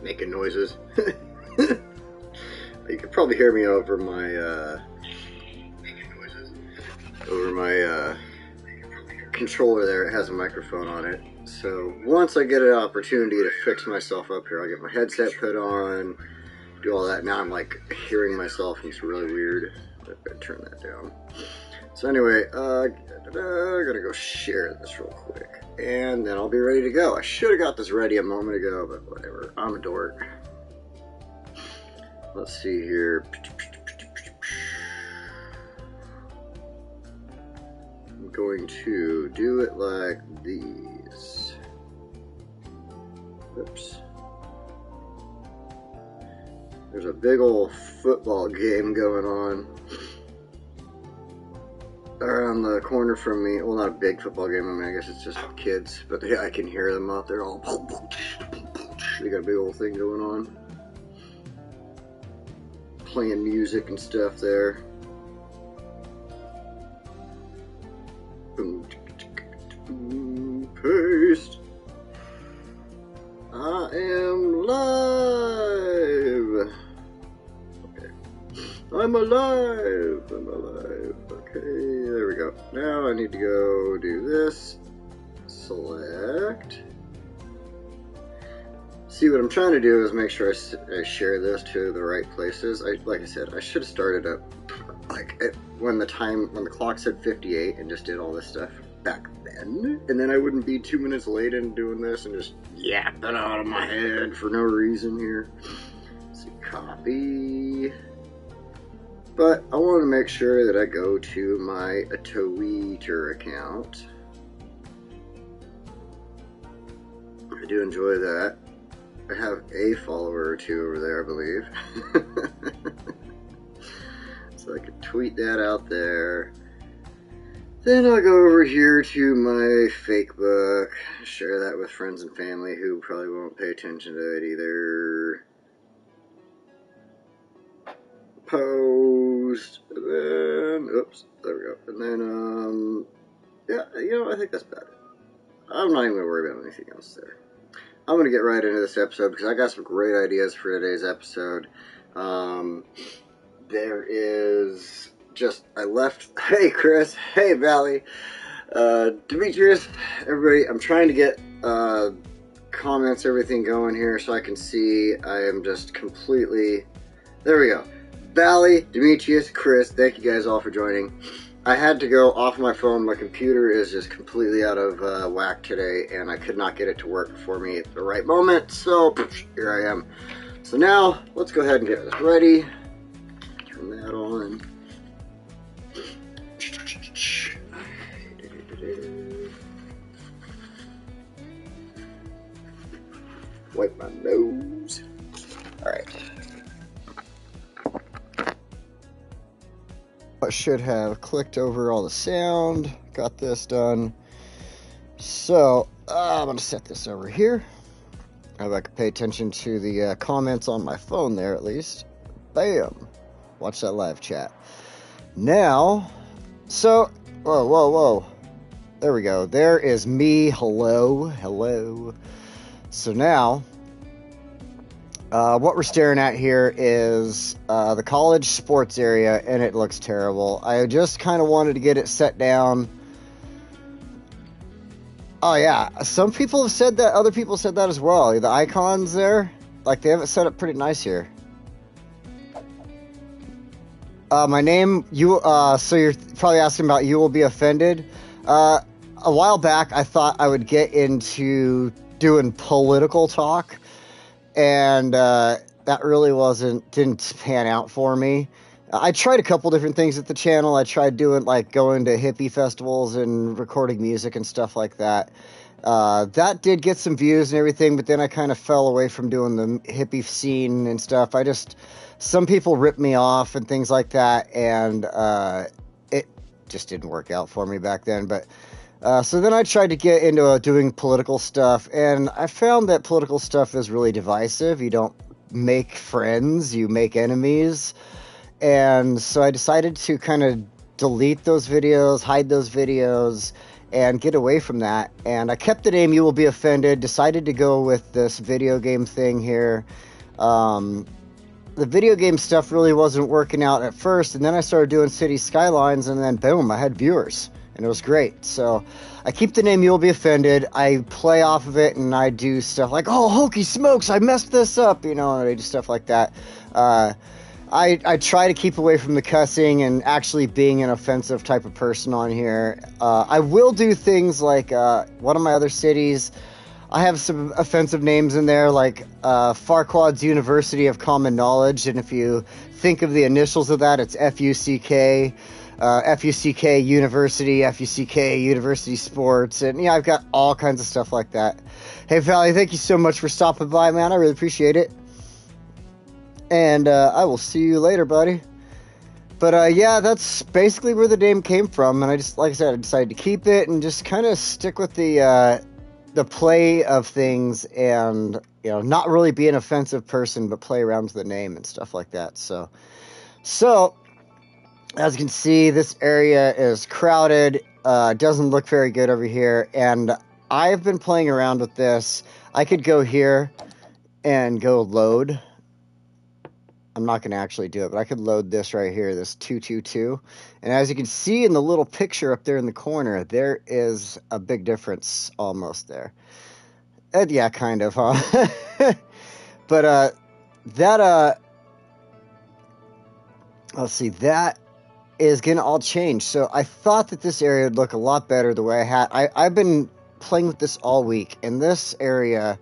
Making noises. You could probably hear me over my controller there. It has a microphone on it. So once I get an opportunity to fix myself up here, I'll get my headset put on, do all that. Now I'm like hearing myself and it's really weird. I better turn that down. So anyway, I'm gonna go share this real quick and then I'll be ready to go. I should have got this ready a moment ago, but whatever. I'm a dork. Let's see here. I'm going to do it like these. Oops. There's a big old football game going on around the corner from me. Well, not a big football game. I mean, I guess it's just kids, but yeah, I can hear them out there all. They got a big old thing going on, playing music and stuff there. Paste. I am live. Okay. I'm alive. I'm alive. Okay, there we go. Now I need to go do this. Select. See, what I'm trying to do is make sure I share this to the right places. Like I said, I should have started up like when the clock said 58 and just did all this stuff back then, and then I wouldn't be 2 minutes late in doing this and just yapping out of my head for no reason here. Let's see, copy. But I want to make sure that I go to my Twitter account. I do enjoy that. I have a follower or two over there, I believe. So I could tweet that out there. Then I'll go over here to my fake book, share that with friends and family who probably won't pay attention to it either. Post, and then, oops, there we go. And then, yeah, you know, I think that's about it. I'm not even going to worry about anything else there. I'm going to get right into this episode because I got some great ideas for today's episode. There is just, I left, hey Chris, hey Valley, Demetrius, everybody, I'm trying to get comments, everything going here so I can see. I am just completely, there we go. Valley, Demetrius, Chris, thank you guys all for joining. I had to go off my phone. My computer is just completely out of whack today, and I could not get it to work for me at the right moment, so here I am. So now, let's go ahead and get this ready. Turn that on. Wipe my nose. Alright. I should have clicked over all the sound, got this done. So I'm going to set this over here. I hope I can pay attention to the comments on my phone there at least. Bam! Watch that live chat. Now, so, whoa. There we go. There is me. Hello. So now, what we're staring at here is the college sports area, and it looks terrible. I just kind of wanted to get it set down. Oh yeah, some people have said that, other people said that as well. The icons there, like they have it set up pretty nice here. My name, so you're probably asking about You Will Be Offended. A while back, I thought I would get into doing political talk, and that really didn't pan out for me. I tried a couple different things at the channel. I tried doing, going to hippie festivals and recording music and stuff like that. That did get some views and everything, but then I kind of fell away from doing the hippie scene and stuff. Some people ripped me off and things like that, and it just didn't work out for me back then. But so then I tried to get into doing political stuff, and I found that political stuff is really divisive. You don't make friends, you make enemies. and so I decided to kind of delete those videos, hide those videos, and get away from that. And I kept the name You Will Be Offended, decided to go with this video game thing here. The video game stuff really wasn't working out at first, and then I started doing City Skylines, and then boom, I had viewers, and it was great. So I keep the name You'll Be Offended. I play off of it, and I do stuff like, oh, hokey smokes, I messed this up, you know, and I do stuff like that. I try to keep away from the cussing and actually being an offensive type of person on here. I will do things like one of my other cities, I have some offensive names in there, like Farquaad's University of Common Knowledge, and if you think of the initials of that, it's FUCK, FUCK University, FUCK University Sports, and yeah, I've got all kinds of stuff like that. Hey, Valley, thank you so much for stopping by, man. I really appreciate it. And I will see you later, buddy. But yeah, that's basically where the name came from, and I just, like I said, I decided to keep it and just kind of stick with the play of things, and you know, not really be an offensive person, but play around with the name and stuff like that. So as you can see, this area is crowded. Doesn't look very good over here, and I've been playing around with this. I could go here and go load. I'm not going to actually do it, but I could load this right here, this 222. And as you can see in the little picture up there in the corner, there is a big difference almost there. Yeah, kind of, huh? But let's see, that is going to all change. So I thought that this area would look a lot better the way I had. I've been playing with this all week, and this area,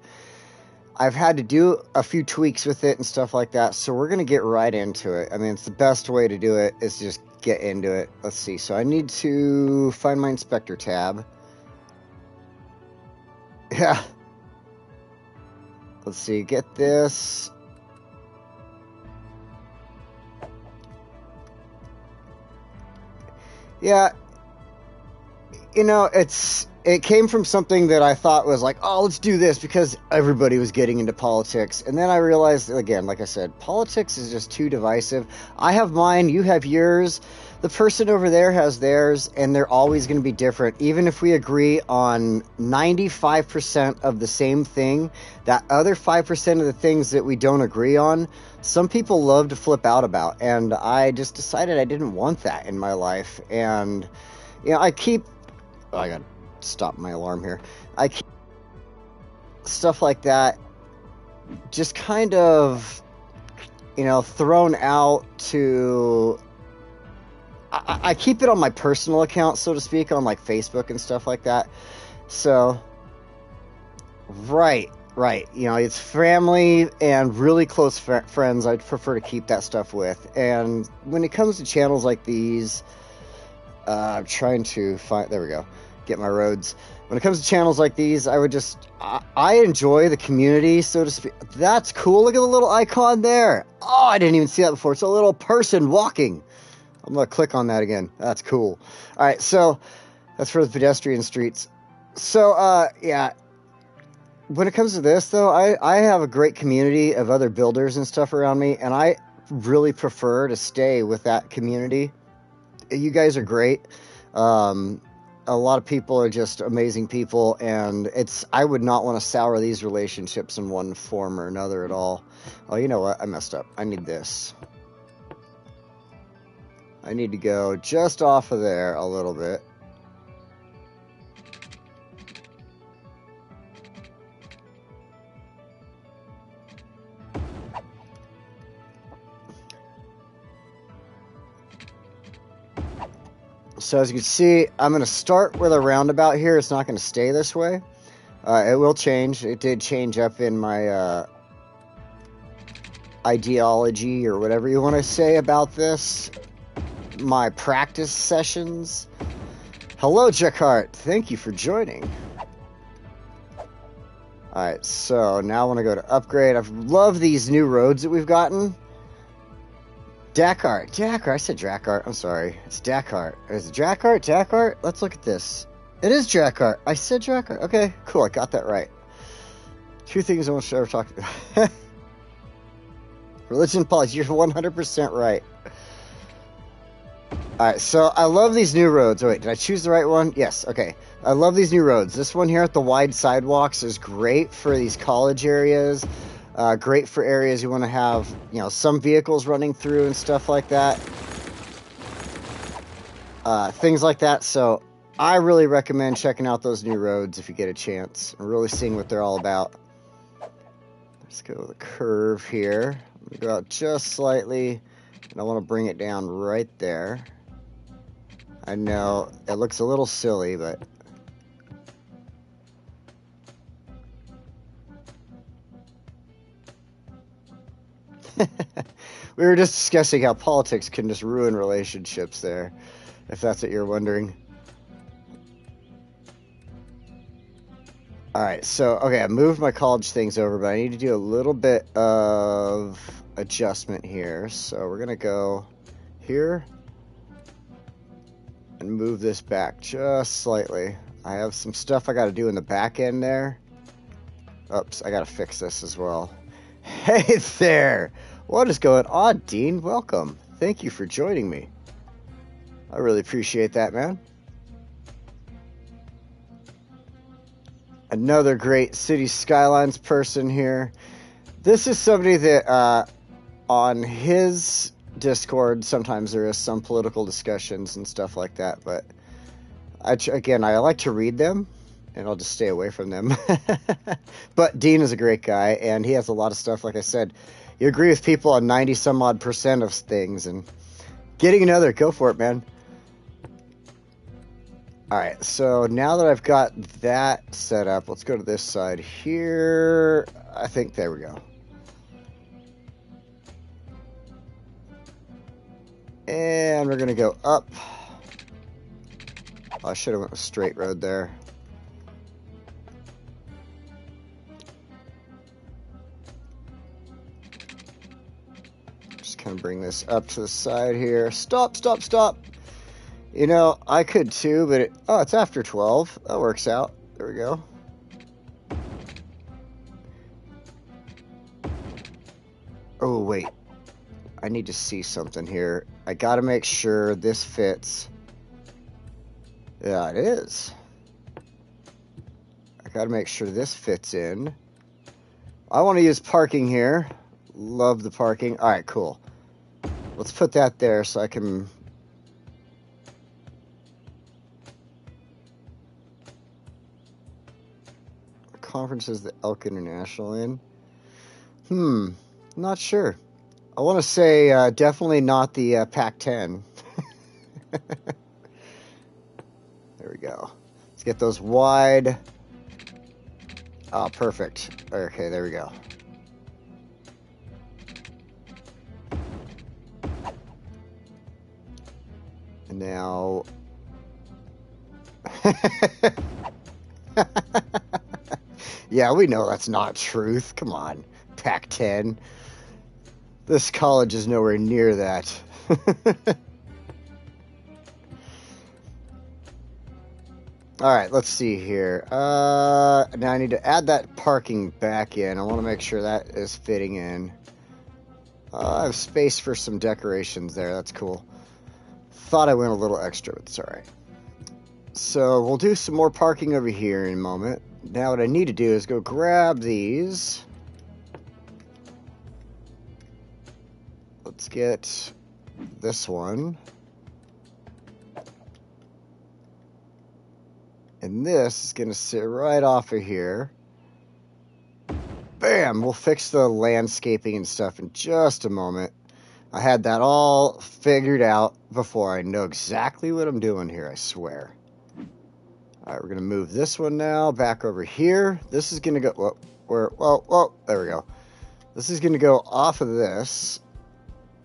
I've had to do a few tweaks with it and stuff like that, so we're going to get right into it. I mean, it's the best way to do it is just get into it. Let's see. So I need to find my inspector tab. Yeah. Let's see. Get this. Yeah. You know, it came from something that I thought was like, oh, let's do this because everybody was getting into politics. And then I realized, again, like I said, politics is just too divisive. I have mine, you have yours, the person over there has theirs, and they're always going to be different. Even if we agree on 95% of the same thing, that other 5% of the things that we don't agree on, some people love to flip out about. And I just decided I didn't want that in my life. And, you know, I got stop my alarm here. I keep stuff like that just kind of, you know, thrown out to... I keep it on my personal account, so to speak, on like Facebook and stuff like that. So, right. You know, it's family and really close friends I'd prefer to keep that stuff with. And when it comes to channels like these, I'm trying to find... There we go. Get my roads. When it comes to channels like these, I enjoy the community, so to speak. That's cool. Look at the little icon there. Oh, I didn't even see that before. It's a little person walking. I'm going to click on that again. That's cool. All right, so that's for the pedestrian streets. So, yeah. When it comes to this, though, I have a great community of other builders and stuff around me, and I really prefer to stay with that community. You guys are great. A lot of people are just amazing people, and I would not want to sour these relationships in one form or another at all. Oh, you know what? I messed up. I need this. I need to go just off of there a little bit. So as you can see, I'm going to start with a roundabout here. It's not going to stay this way. It will change. It did change up in my ideology or whatever you want to say about this. My practice sessions. Hello, Jacquard. Thank you for joining. Alright, so now I want to go to upgrade. I love these new roads that we've gotten. Dakar. I said Drakkart. I'm sorry. It's Dakar. Is it Drakkart? Let's look at this. It is Drakkart. I said Drakkart. Okay, cool. I got that right. Two things I want to ever talk about. Religion, politics. You're 100% right. Alright, so I love these new roads. Oh, wait, did I choose the right one? Yes, okay. I love these new roads. This one here at the wide sidewalks is great for these college areas. Great for areas you want to have, you know, some vehicles running through and stuff like that. Things like that. So I really recommend checking out those new roads if you get a chance and really seeing what they're all about. Let's go with a curve here. I'm gonna go out just slightly, and I want to bring it down right there. I know it looks a little silly, but we were just discussing how politics can just ruin relationships there, if that's what you're wondering. Alright, so, okay, I moved my college things over, but I need to do a little bit of adjustment here. So we're going to go here and move this back just slightly. I have some stuff I got to do in the back end there. Oops, I got to fix this as well. Hey there! What is going on, Dean? Welcome. Thank you for joining me. I really appreciate that, man. Another great City Skylines person here. This is somebody that on his Discord, sometimes there is some political discussions and stuff like that, but again, I like to read them, and I'll just stay away from them. But Dean is a great guy, and he has a lot of stuff, like I said. You agree with people on 90-some-odd% of things, and getting another, go for it, man. Alright, so now that I've got that set up, let's go to this side here. I think, there we go. And we're going to go up. Oh, I should have went with straight road there. Just kind of bring this up to the side here. Stop, stop, stop. You know, I could too, but it's after 12. That works out. There we go. Oh, wait. I need to see something here. I got to make sure this fits. Yeah, it is. I got to make sure this fits in. I want to use parking here. Love the parking. All right, cool. Let's put that there so I can... Conferences the Elk International in? Not sure. I want to say definitely not the Pac-10. There we go. Let's get those wide. Oh, perfect. Okay, there we go. And now... Yeah, we know that's not truth. Come on, Pac-10. This college is nowhere near that. Alright, let's see here. Now I need to add that parking back in. I want to make sure that is fitting in. I have space for some decorations there. That's cool. Thought I went a little extra, but it's alright. So we'll do some more parking over here in a moment. Now what I need to do is go grab these. Let's get this one. And this is going to sit right off of here. Bam! We'll fix the landscaping and stuff in just a moment. I had that all figured out before. I know exactly what I'm doing here, I swear. Alright, we're going to move this one now back over here. This is going to go... Whoa, there we go. This is going to go off of this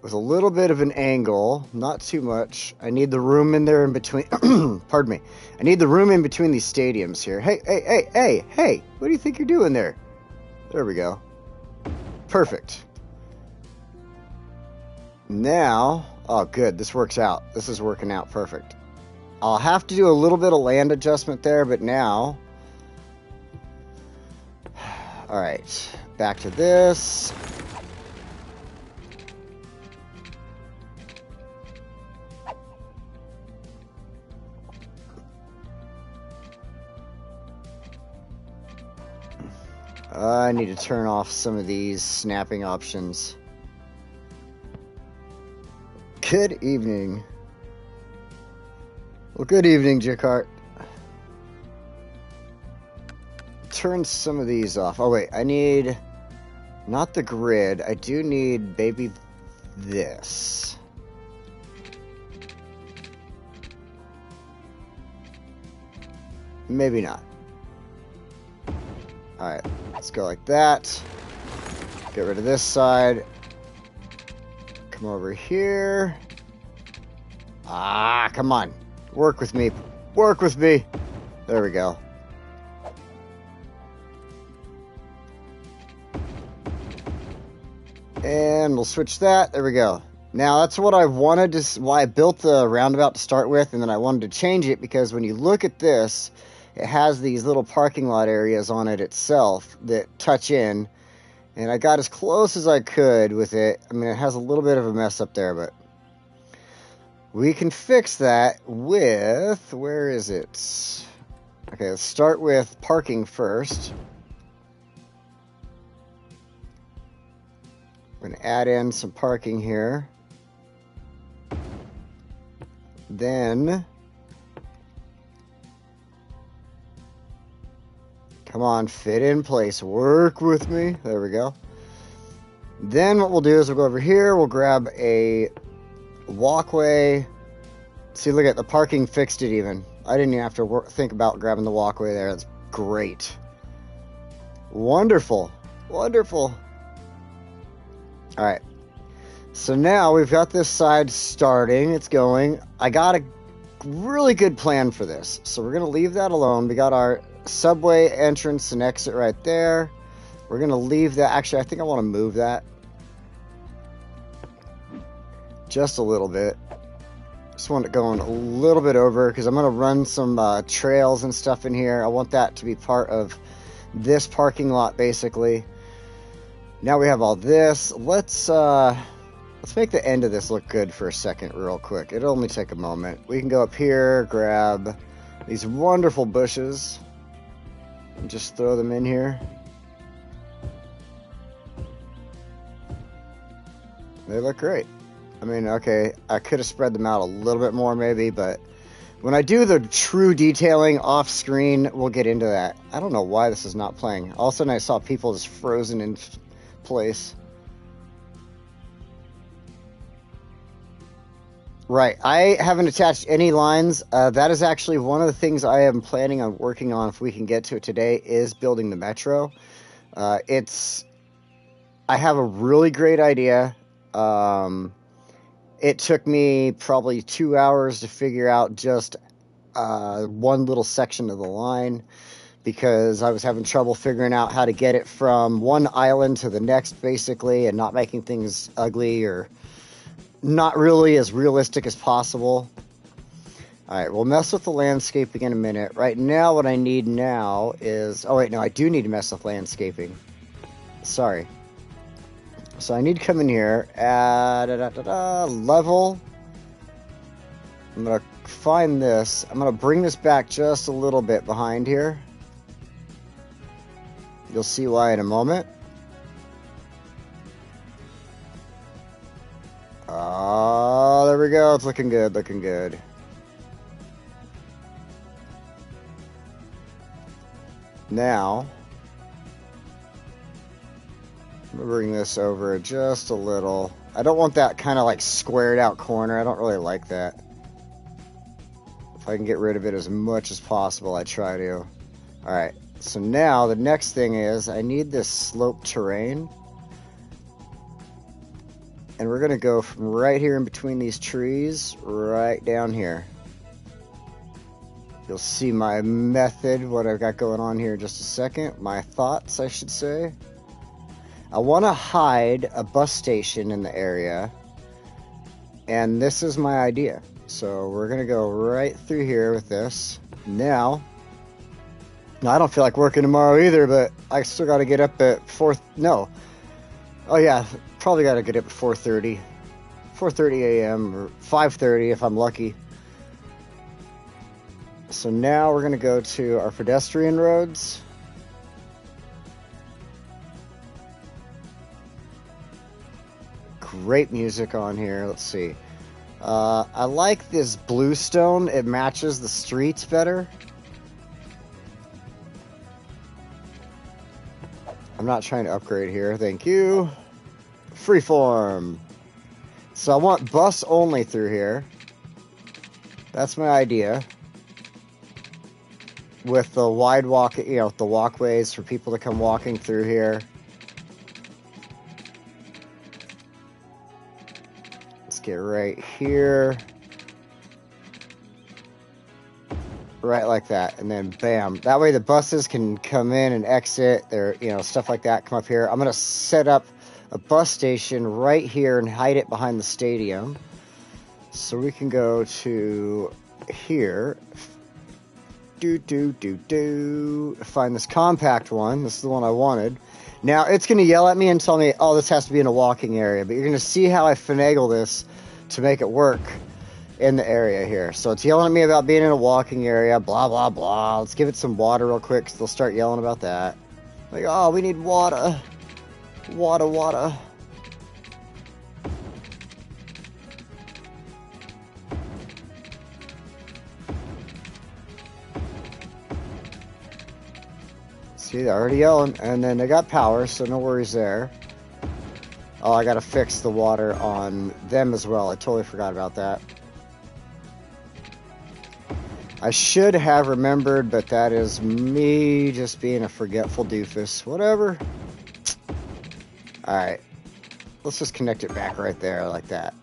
with a little bit of an angle, not too much. I need the room in there in between... Pardon me. I need the room in between these stadiums here. Hey! What do you think you're doing there? There we go. Perfect. Now... Oh, good. This works out. This is working out perfect. I'll have to do a little bit of land adjustment there, but now... Alright, back to this. I need to turn off some of these snapping options. Good evening. Well, good evening, Jacart. Turn some of these off. Oh, wait. I need... Not the grid. I do need maybe this. Maybe not. Alright. Let's go like that. Get rid of this side. Come over here. Ah, come on. Work with me. Work with me. There we go. And we'll switch that. There we go. Now, that's what I wanted to... Why I built the roundabout to start with, and then I wanted to change it, because when you look at this, it has these little parking lot areas on it itself that touch in. And I got as close as I could with it. I mean, it has a little bit of a mess up there, but... We can fix that with... Where is it? Okay, let's start with parking first. We're going to add in some parking here. Then... Come on, fit in place. Work with me. There we go. Then what we'll do is we'll go over here. We'll grab a walkway. See, look at the parking fixed it even. I didn't even have to think about grabbing the walkway there. That's great. Wonderful. Wonderful. All right. So now we've got this side starting. It's going. I got a really good plan for this. So we're going to leave that alone. We got our subway entrance and exit right there. We're going to leave that. Actually, I think I want to move that just a little bit. Just want it going a little bit over because I'm going to run some trails and stuff in here. I want that to be part of this parking lot, basically. Now we have all this. Let's make the end of this look good for a second real quick. It'll only take a moment. We can go up here, grab these wonderful bushes, and just throw them in here. They look great. I mean, okay, I could have spread them out a little bit more maybe, but when I do the true detailing off screen, we'll get into that. I don't know why this is not playing. All of a sudden I saw people just frozen in place. Right, I haven't attached any lines. That is actually one of the things I am planning on working on, if we can get to it today, is building the metro. I have a really great idea. It took me probably 2 hours to figure out just one little section of the line, because I was having trouble figuring out how to get it from one island to the next, basically, and not making things ugly or not really as realistic as possible. Alright, we'll mess with the landscaping in a minute. Right now, what I need now is... Oh, wait, no, I do need to mess with landscaping. Sorry. So I need to come in here, level. I'm going to find this. I'm going to bring this back just a little bit behind here. You'll see why in a moment. Oh, there we go. It's looking good, looking good. Now, I'm going to bring this over just a little. I don't want that kind of like squared out corner. I don't really like that. If I can get rid of it as much as possible, I try to. Alright, so now the next thing is I need this sloped terrain. And we're going to go from right here in between these trees, right down here. You'll see my method, what I've got going on here in just a second. My thoughts, I should say. I want to hide a bus station in the area. And this is my idea. So we're going to go right through here with this. Now, I don't feel like working tomorrow either, but I still got to get up at 4... No. Oh yeah, probably got to get up at 4:30. 4:30 a.m. or 5:30 if I'm lucky. So now we're going to go to our pedestrian roads. great music on here. Let's see. I like this bluestone. It matches the streets better. I'm not trying to upgrade here. Thank you. Freeform. So I want bus only through here. That's my idea. With the wide walk, you know, the walkways for people to come walking through here. Let's get right here. Right like that, and then bam. That way the buses can come in and exit. There, you know, stuff like that. Come up here. I'm gonna set up a bus station right here and hide it behind the stadium, so we can go to here. Find this compact one. This is the one I wanted. Now it's gonna yell at me and tell me, "Oh, this has to be in a walking area." But you're gonna see how I finagle this to make it work in the area here. So it's yelling at me about being in a walking area, blah, blah, blah. Let's give it some water real quick, because they'll start yelling about that. Like, oh, we need water. Water. See, they're already yelling, and then they got power, so no worries there. Oh, I gotta fix the water on them as well. I totally forgot about that. I should have remembered, but that is me just being a forgetful doofus. Whatever. Alright. Let's just connect it back right there like that.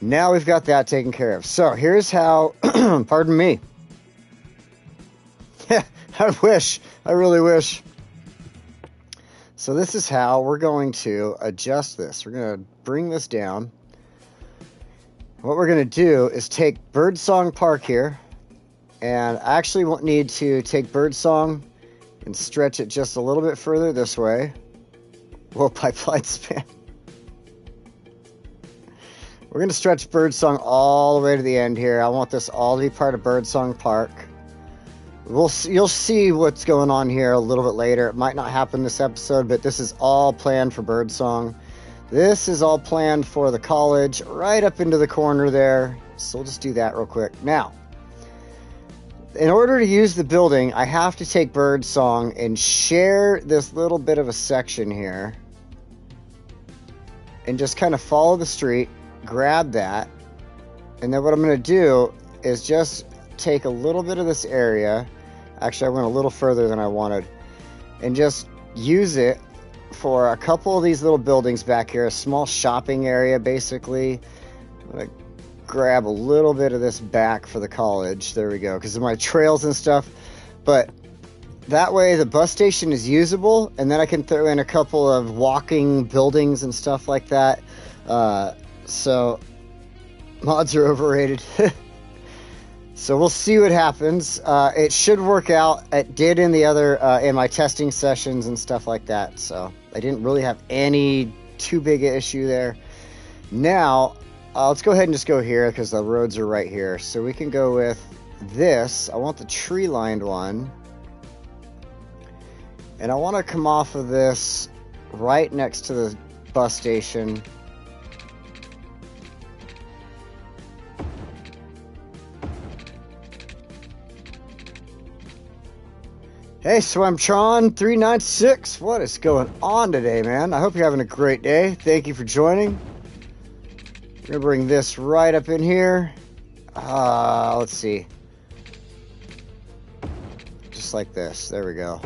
Now we've got that taken care of. So here's how, pardon me. I wish. I really wish. So this is how we're going to adjust this. We're going to bring this down. What we're going to do is take Birdsong Park here. And I actually won't need to take Birdsong and stretch it just a little bit further this way. Whoa, pipeline span. We're going to stretch Birdsong all the way to the end here. I want this all to be part of Birdsong Park. You'll see what's going on here a little bit later. It might not happen this episode, but this is all planned for Birdsong. This is all planned for the college, right up into the corner there. So we'll just do that real quick. Now, in order to use the building, I have to take Birdsong and share this little bit of a section here. And just kind of follow the street, grab that. And then what I'm going to do is just take a little bit of this area. Actually, I went a little further than I wanted. And just use it for a couple of these little buildings back here. A small shopping area, basically. I'm going to grab a little bit of this back for the college. There we go, because of my trails and stuff. But that way the bus station is usable, and then I can throw in a couple of walking buildings and stuff like that. So mods are overrated. So we'll see what happens. It should work out. It did in the other in my testing sessions and stuff like that. So I didn't really have any too big an issue there. Now let's go ahead and just go here, because the roads are right here. So we can go with this. I want the tree-lined one. And I want to come off of this right next to the bus station. Hey, Swemtron396, what is going on today, man? I hope you're having a great day. Thank you for joining. We're gonna bring this right up in here. Let's see. Just like this. There we go.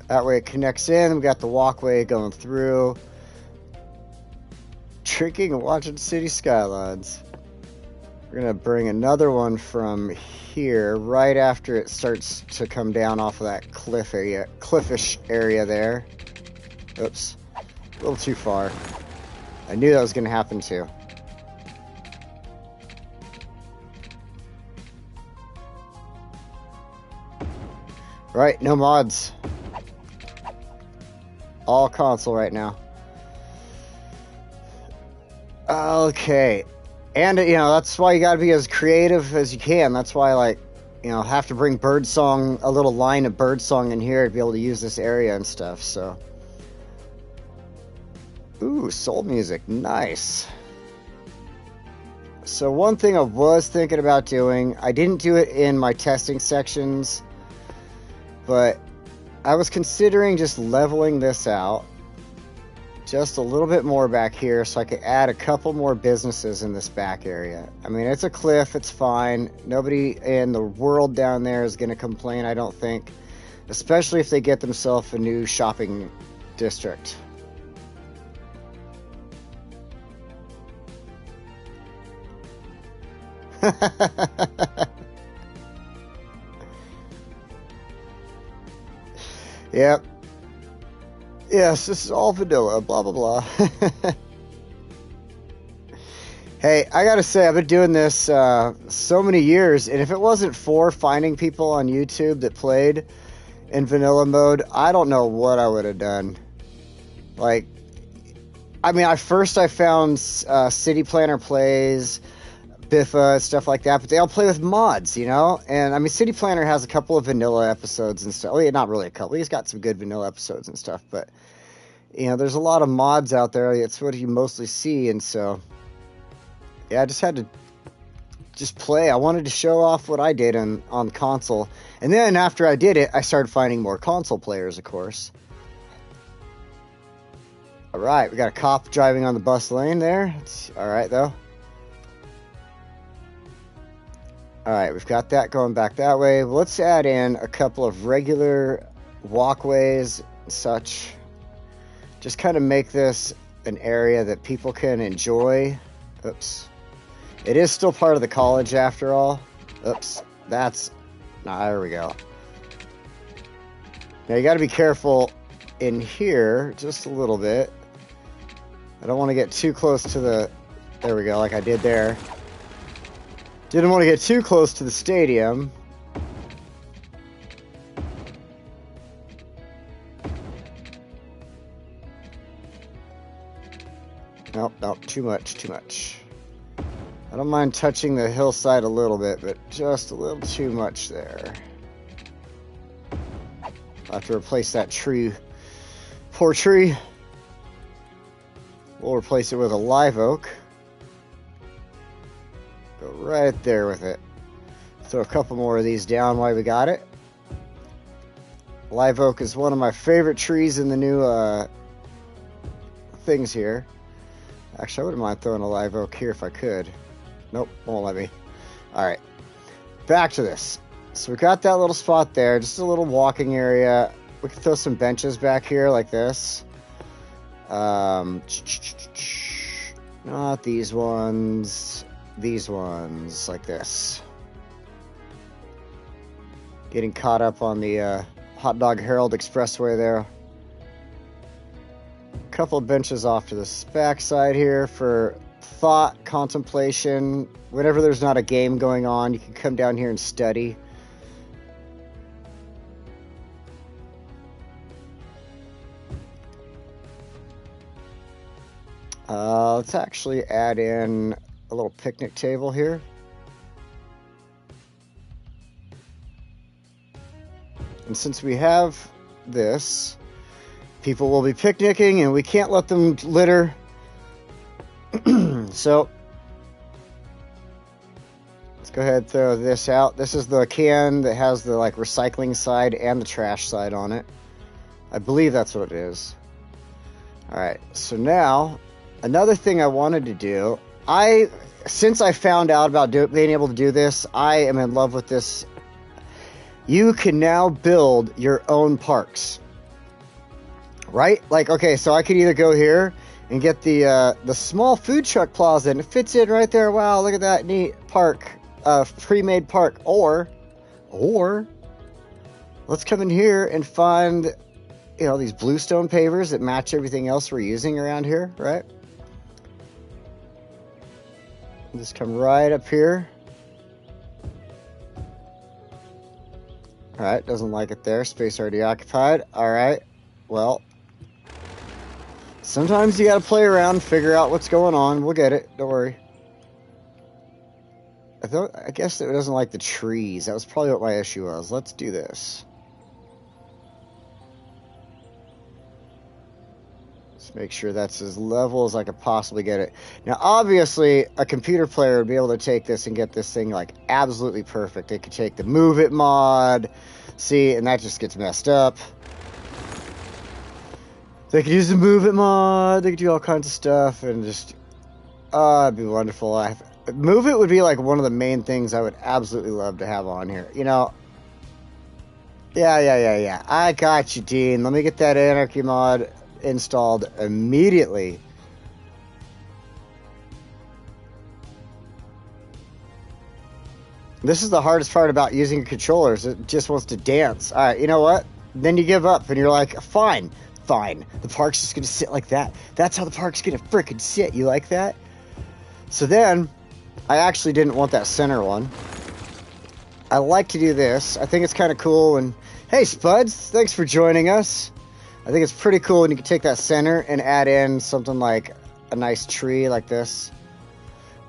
That way it connects in. We got the walkway going through. Drinking and watching city skylines. We're gonna bring another one from here right after it starts to come down off of that cliffish area there. Oops, a little too far. I knew that was gonna happen too. Right, no mods. All console right now. Okay. And, you know, that's why you gotta be as creative as you can. That's why, like, you know, have to bring Birdsong, a little line of Birdsong in here to be able to use this area and stuff, so. Ooh, soul music. Nice. So one thing I was thinking about doing, I didn't do it in my testing sections, but I was considering just leveling this out just a little bit more back here so I could add a couple more businesses in this back area. I mean, it's a cliff, it's fine. Nobody in the world down there is going to complain, I don't think, especially if they get themselves a new shopping district. Yep. Yes, this is all vanilla, blah, blah, blah. Hey, I gotta say, I've been doing this so many years, and if it wasn't for finding people on YouTube that played in vanilla mode, I don't know what I would have done. Like, I mean, I found City Planner Plays, Biffa, stuff like that, but they all play with mods, you know? And, I mean, City Planner has a couple of vanilla episodes and stuff. Well, yeah, not really a couple. He's got some good vanilla episodes and stuff, but, you know, there's a lot of mods out there. It's what you mostly see, and so, yeah, I just had to just play. I wanted to show off what I did on console. And then after I did it, I started finding more console players, of course. All right, we got a cop driving on the bus lane there. It's all right, though. All right, we've got that going back that way. Let's add in a couple of regular walkways and such. Just kind of make this an area that people can enjoy. Oops. It is still part of the college after all. Oops. That's... there we go. Now you got to be careful in here just a little bit. I don't want to get too close to the... There we go, like I did there. Didn't want to get too close to the stadium. Nope, nope, too much. I don't mind touching the hillside a little bit, but just a little too much there. I'll have to replace that tree. Poor tree. We'll replace it with a live oak. Go right there with it. Throw a couple more of these down while we got it. Live oak is one of my favorite trees in the new things here. Actually, I wouldn't mind throwing a live oak here if I could. Nope, won't let me. Alright, back to this. So we got that little spot there, just a little walking area. We can throw some benches back here like this. Not these ones. These ones, like this. Getting caught up on the Hot Dog Herald Expressway there. A couple of benches off to the back side here for thought, contemplation. Whenever there's not a game going on, you can come down here and study. Let's actually add in a little picnic table here. And since we have this, people will be picnicking and we can't let them litter. So let's go ahead and throw this out. This is the can that has the like recycling side and the trash side on it. I believe that's what it is. Alright, so now another thing I wanted to do, since I found out about being able to do this, I am in love with this. You can now build your own parks. Right? Like, okay, so I could either go here and get the small food truck plaza, and it fits in right there. Wow, look at that neat park, pre-made park. Or let's come in here and find, you know, these bluestone pavers that match everything else we're using around here, right? Just come right up here. Alright, doesn't like it there. Space already occupied. Alright, well, sometimes you gotta play around, figure out what's going on. We'll get it, don't worry. I guess it doesn't like the trees. That was probably what my issue was. Let's do this. Let's make sure that's as level as I could possibly get it. Now, obviously, a computer player would be able to take this and get this thing, like, absolutely perfect. They could take the Move It mod, see, and that just gets messed up. They could use the Move It mod, they could do all kinds of stuff, and just, it'd be wonderful. Move It would be, like, one of the main things I would absolutely love to have on here. You know, yeah. I got you, Dean. Let me get that Anarchy mod installed immediately. This is the hardest part about using controllers. It just wants to dance. All right, you know what? Then you give up and you're like, fine. The park's just going to sit like that. That's how the park's going to freaking sit. You like that? So then, I actually didn't want that center one. I like to do this. I think it's kind of cool. And hey, Spuds, thanks for joining us. I think it's pretty cool when you can take that center and add in something like a nice tree like this.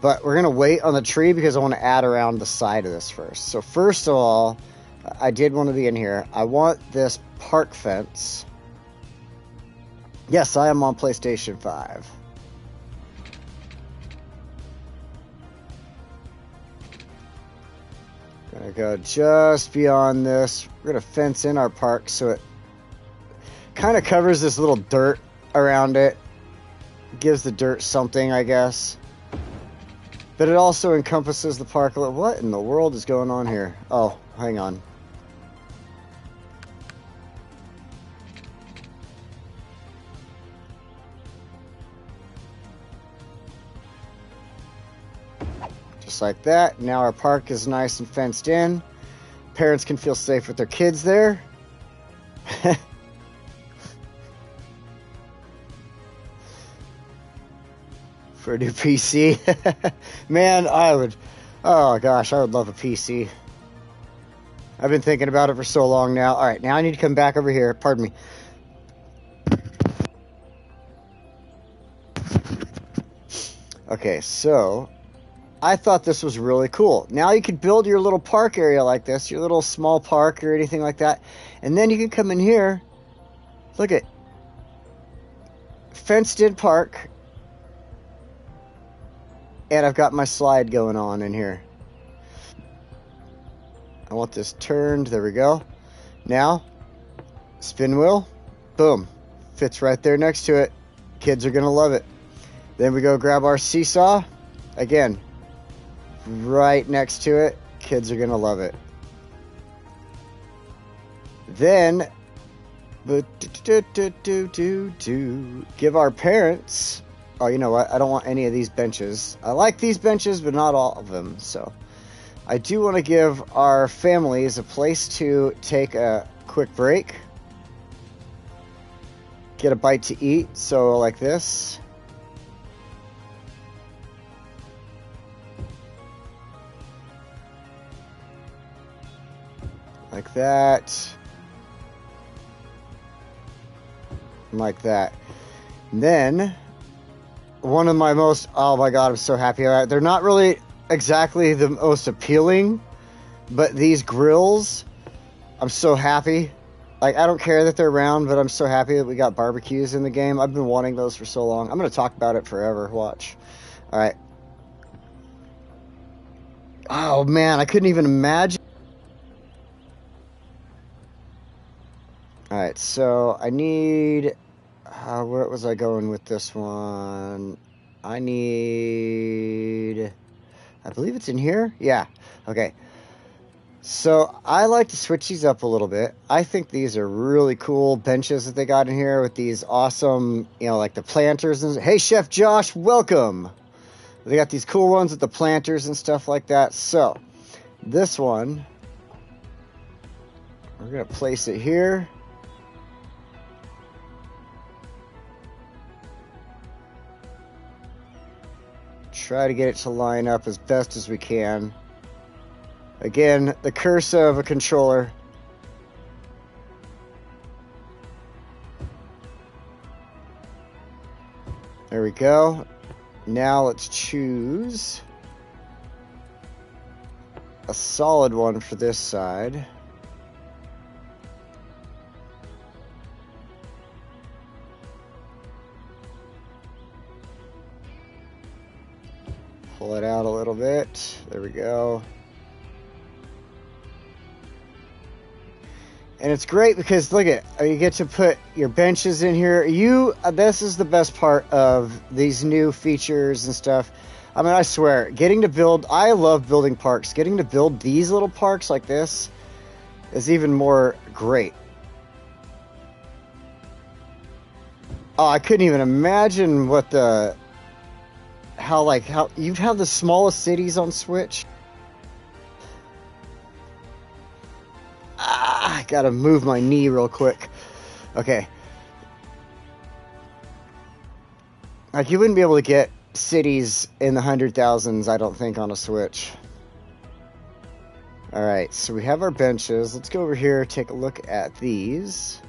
But we're going to wait on the tree because I want to add around the side of this first. So first of all, I did want to be in here. I want this park fence. Yes, I am on PlayStation 5. Gonna go just beyond this. We're gonna fence in our park so it kind of covers this little dirt around it. Gives the dirt something, I guess. But it also encompasses the park a little. What in the world is going on here? Oh, hang on. Just like that. Now our park is nice and fenced in. Parents can feel safe with their kids there. For a new PC. Man, I would... Oh, gosh, I would love a PC. I've been thinking about it for so long now. All right, now I need to come back over here. Pardon me. Okay, so... I thought this was really cool. Now you could build your little park area like this, your little small park or anything like that. And then you can come in here. Look at fenced in park. And I've got my slide going on in here. I want this turned. There we go. Now, spin wheel. Boom. Fits right there next to it. Kids are going to love it. Then we go grab our seesaw. Again, right next to it. Kids are going to love it. Then, give our parents... Oh, you know what? I don't want any of these benches. I like these benches, but not all of them. So, I do want to give our families a place to take a quick break. Get a bite to eat. So, like this. Like that. Like that. And then... one of my most, oh my god, I'm so happy about it. They're not really exactly the most appealing, but these grills, I'm so happy. Like, I don't care that they're round, but I'm so happy that we got barbecues in the game. I've been wanting those for so long. I'm going to talk about it forever. Watch. All right. Oh man, I couldn't even imagine. All right, so I need... where was I going with this one? I believe it's in here? Yeah. Okay. So, I like to switch these up a little bit. I think these are really cool benches that they got in here with these awesome, you know, like the planters. And hey, Chef Josh, welcome! They got these cool ones with the planters and stuff like that. So, this one, we're going to place it here. Try to get it to line up as best as we can. Again, the curse of a controller. There we go. Now let's choose a solid one for this side. Pull it out a little bit. There we go. And it's great because look at, you get to put your benches in here. This is the best part of these new features and stuff. I mean, I swear, I love building parks. Getting to build these little parks like this is even more great. Oh, I couldn't even imagine how you'd have the smallest cities on Switch. I gotta move my knee real quick. Okay. Like, you wouldn't be able to get cities in the 100,000s, I don't think, on a Switch. Alright, so we have our benches. Let's go over here, take a look at these.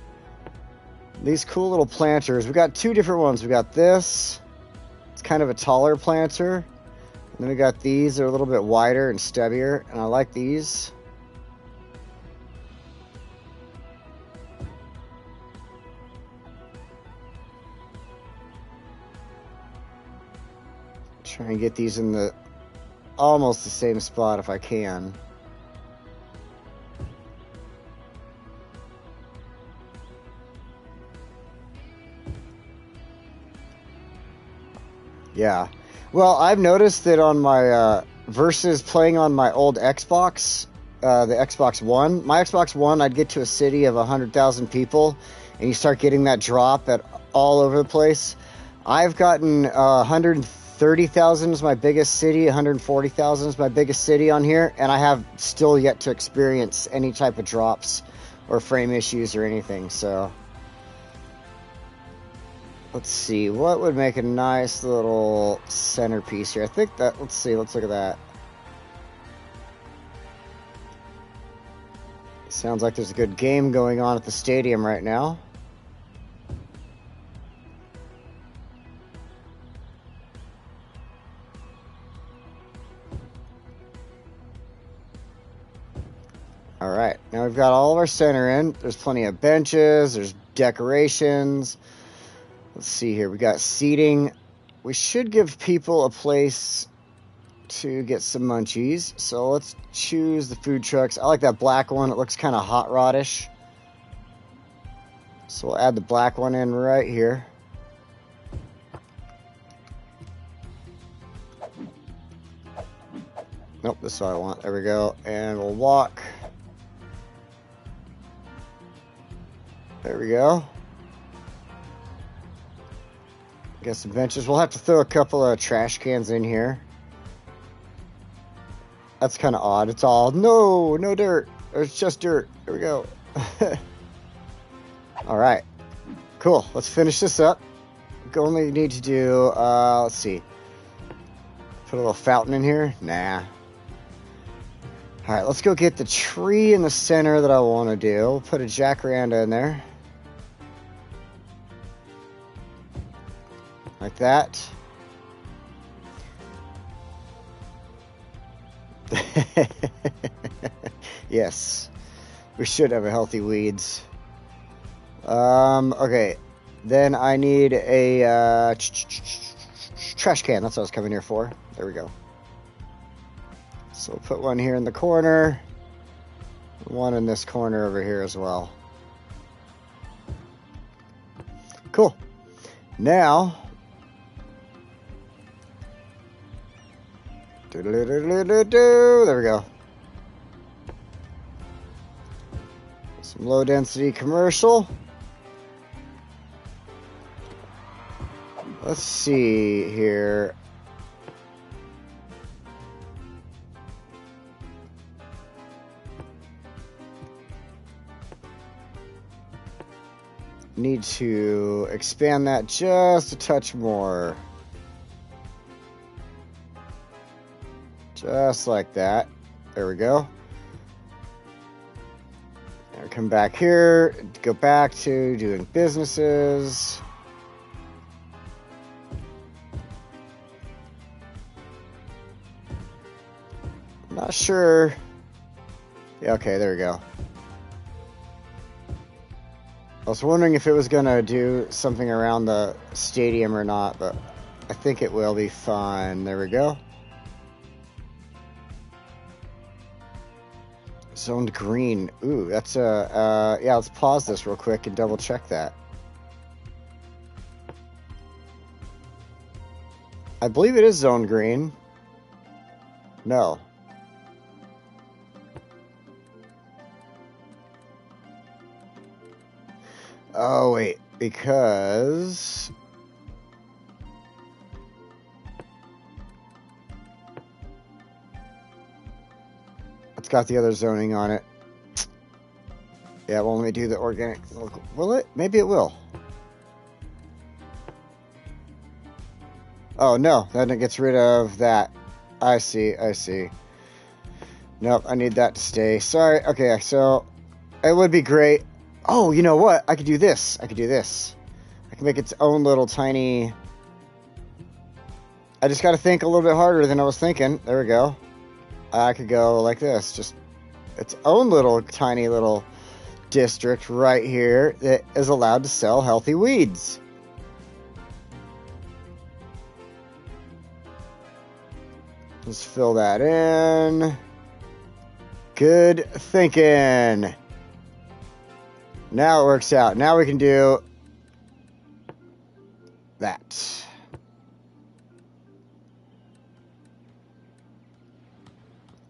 These cool little planters. We got two different ones. We got this. It's kind of a taller planter. And then we got these. They're a little bit wider and stubbier. And I like these. Try and get these in almost the same spot if I can. Yeah. Well, I've noticed that on my, versus playing on my old Xbox, the Xbox One, my Xbox One, I'd get to a city of 100,000 people, and you start getting that drop all over the place. I've gotten 130,000 is my biggest city, 140,000 is my biggest city on here, and I have still yet to experience any type of drops or frame issues or anything, so... Let's see, what would make a nice little centerpiece here? I think that, let's look at that. Sounds like there's a good game going on at the stadium right now. Alright, now we've got all of our center in. There's plenty of benches, there's decorations. Let's see here. We got seating. We should give people a place to get some munchies. So let's choose the food trucks. I like that black one. It looks kind of hot rodish. So we'll add the black one in right here. Nope, this is what I want. There we go. And we'll walk. There we go. Got some benches. We'll have to throw a couple of trash cans in here. That's kind of odd. It's all, no dirt. It's just dirt. There we go. Alright. Cool. Let's finish this up. We only need to do, let's see. Put a little fountain in here? Nah. Alright, let's go get the tree in the center that I want to do. We'll put a jacaranda in there. Like that. Yes. We should have a healthy weeds. Okay. Then I need a trash can. That's what I was coming here for. There we go. So we'll put one here in the corner. One in this corner over here as well. Cool. Now... There we go. Some low density commercial. Let's see here. Need to expand that just a touch more. Just like that. There we go. And come back here, go back to doing businesses. Not sure. Yeah, okay, there we go. I was wondering if it was gonna do something around the stadium or not, but I think it will be fine. There we go. Zoned green. Ooh, that's a, yeah, let's pause this real quick and double check that. I believe it is zoned green. No. Oh, wait, because... it's got the other zoning on it. Yeah, well, let me do the organic local. Will it? Maybe it will. Oh, no, then it gets rid of that. I see, I see. Nope, I need that to stay. Sorry, okay, so it would be great. Oh, you know what? I could do this. I could do this. I can make its own little tiny... I just got to think a little bit harder than I was thinking. There we go. I could go like this. Just its own little tiny little district right here that is allowed to sell healthy weeds. Let's fill that in. Good thinking. Now it works out. Now we can do that.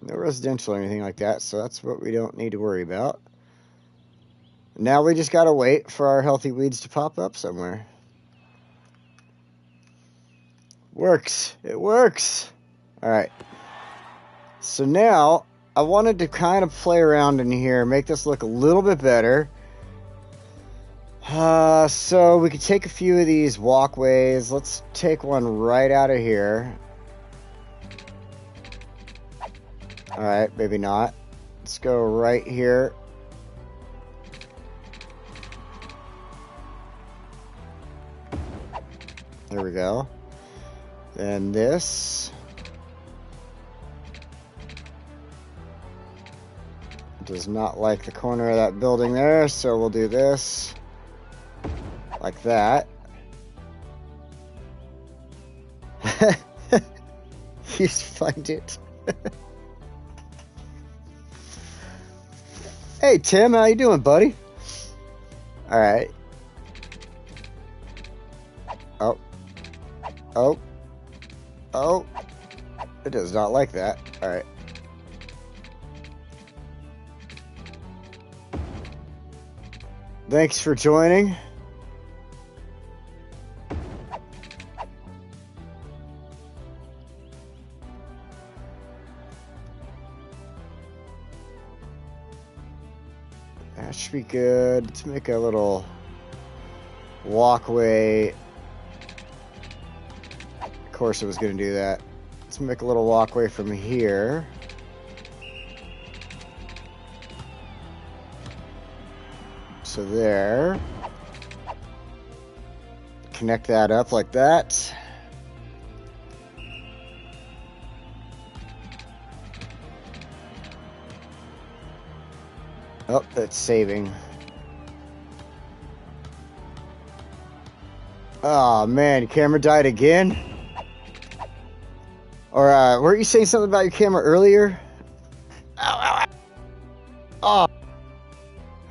No residential or anything like that, so that's what we don't need to worry about. Now we just gotta wait for our healthy weeds to pop up somewhere. Works. It works. Alright. So now, I wanted to kind of play around in here, make this look a little bit better. So we could take a few of these walkways. Let's take one right out of here. Alright, maybe not. Let's go right here. There we go. And this. Does not like the corner of that building there, so we'll do this. Like that. You find it. Hey Tim, how you doing, buddy? Alright. Oh. Oh. Oh. It does not like that. Alright. Thanks for joining. That should be good. Let's make a little walkway. Of course it was going to do that. Let's make a little walkway from here. So there. Connect that up like that. Oh, that's saving. Oh man, your camera died again? Or weren't you saying something about your camera earlier? Ow, ow, ow. Oh.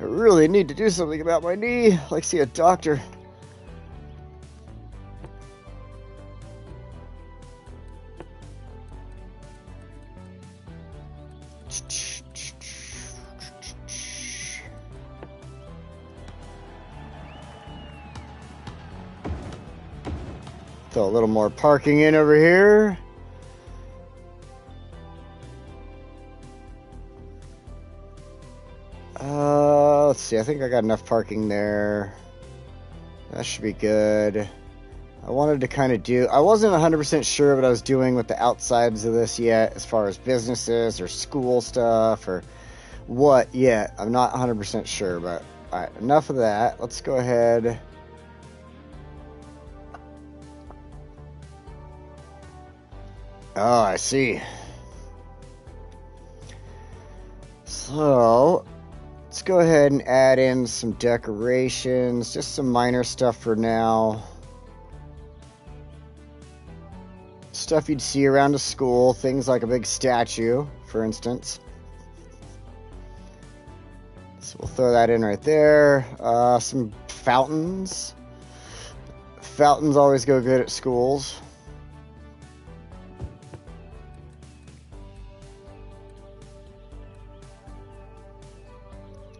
I really need to do something about my knee, like see a doctor. Throw a little more parking in over here. Let's see, I think I got enough parking there. That should be good. I wanted to kind of do... I wasn't 100% sure what I was doing with the outsides of this yet, as far as businesses or school stuff or what yet. I'm not 100% sure, but... Alright, enough of that. Let's go ahead... Oh, I see. So... let's go ahead and add in some decorations, just some minor stuff for now. Stuff you'd see around a school, things like a big statue, for instance. So we'll throw that in right there. Some fountains. Fountains always go good at schools.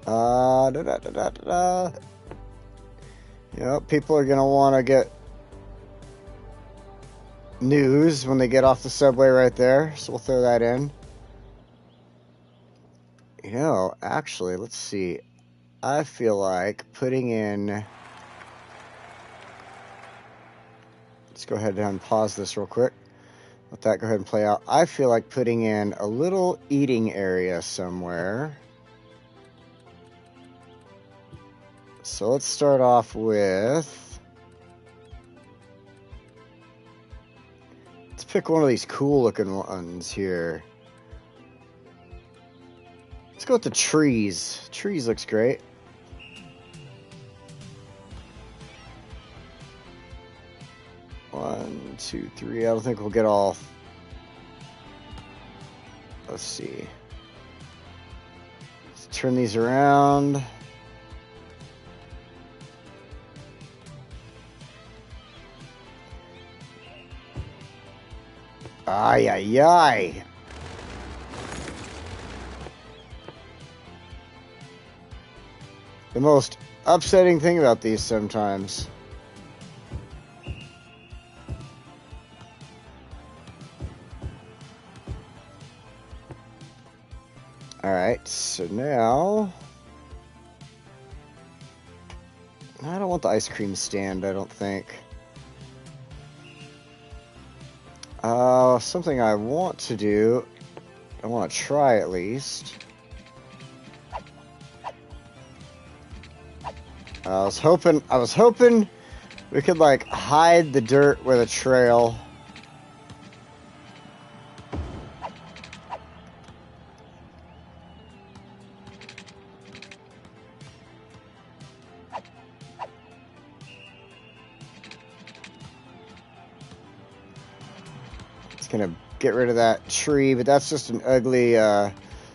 You know, people are gonna want to get news when they get off the subway right there, so we'll throw that in. You know, actually, let's see. I feel like putting in... Let's go ahead and pause this real quick. Let that go ahead and play out. I feel like putting in a little eating area somewhere. So let's start off with... Let's pick one of these cool looking ones here. Let's go with the trees. Trees looks great. One, two, three. I don't think we'll get all... Let's see. Let's turn these around. Ay, ay, ay. The most upsetting thing about these sometimes. Alright, so now... I don't want the ice cream stand, I don't think. Something I want to do, I want to try at least. I was hoping we could like hide the dirt with a trail. Gonna get rid of that tree, but that's just an ugly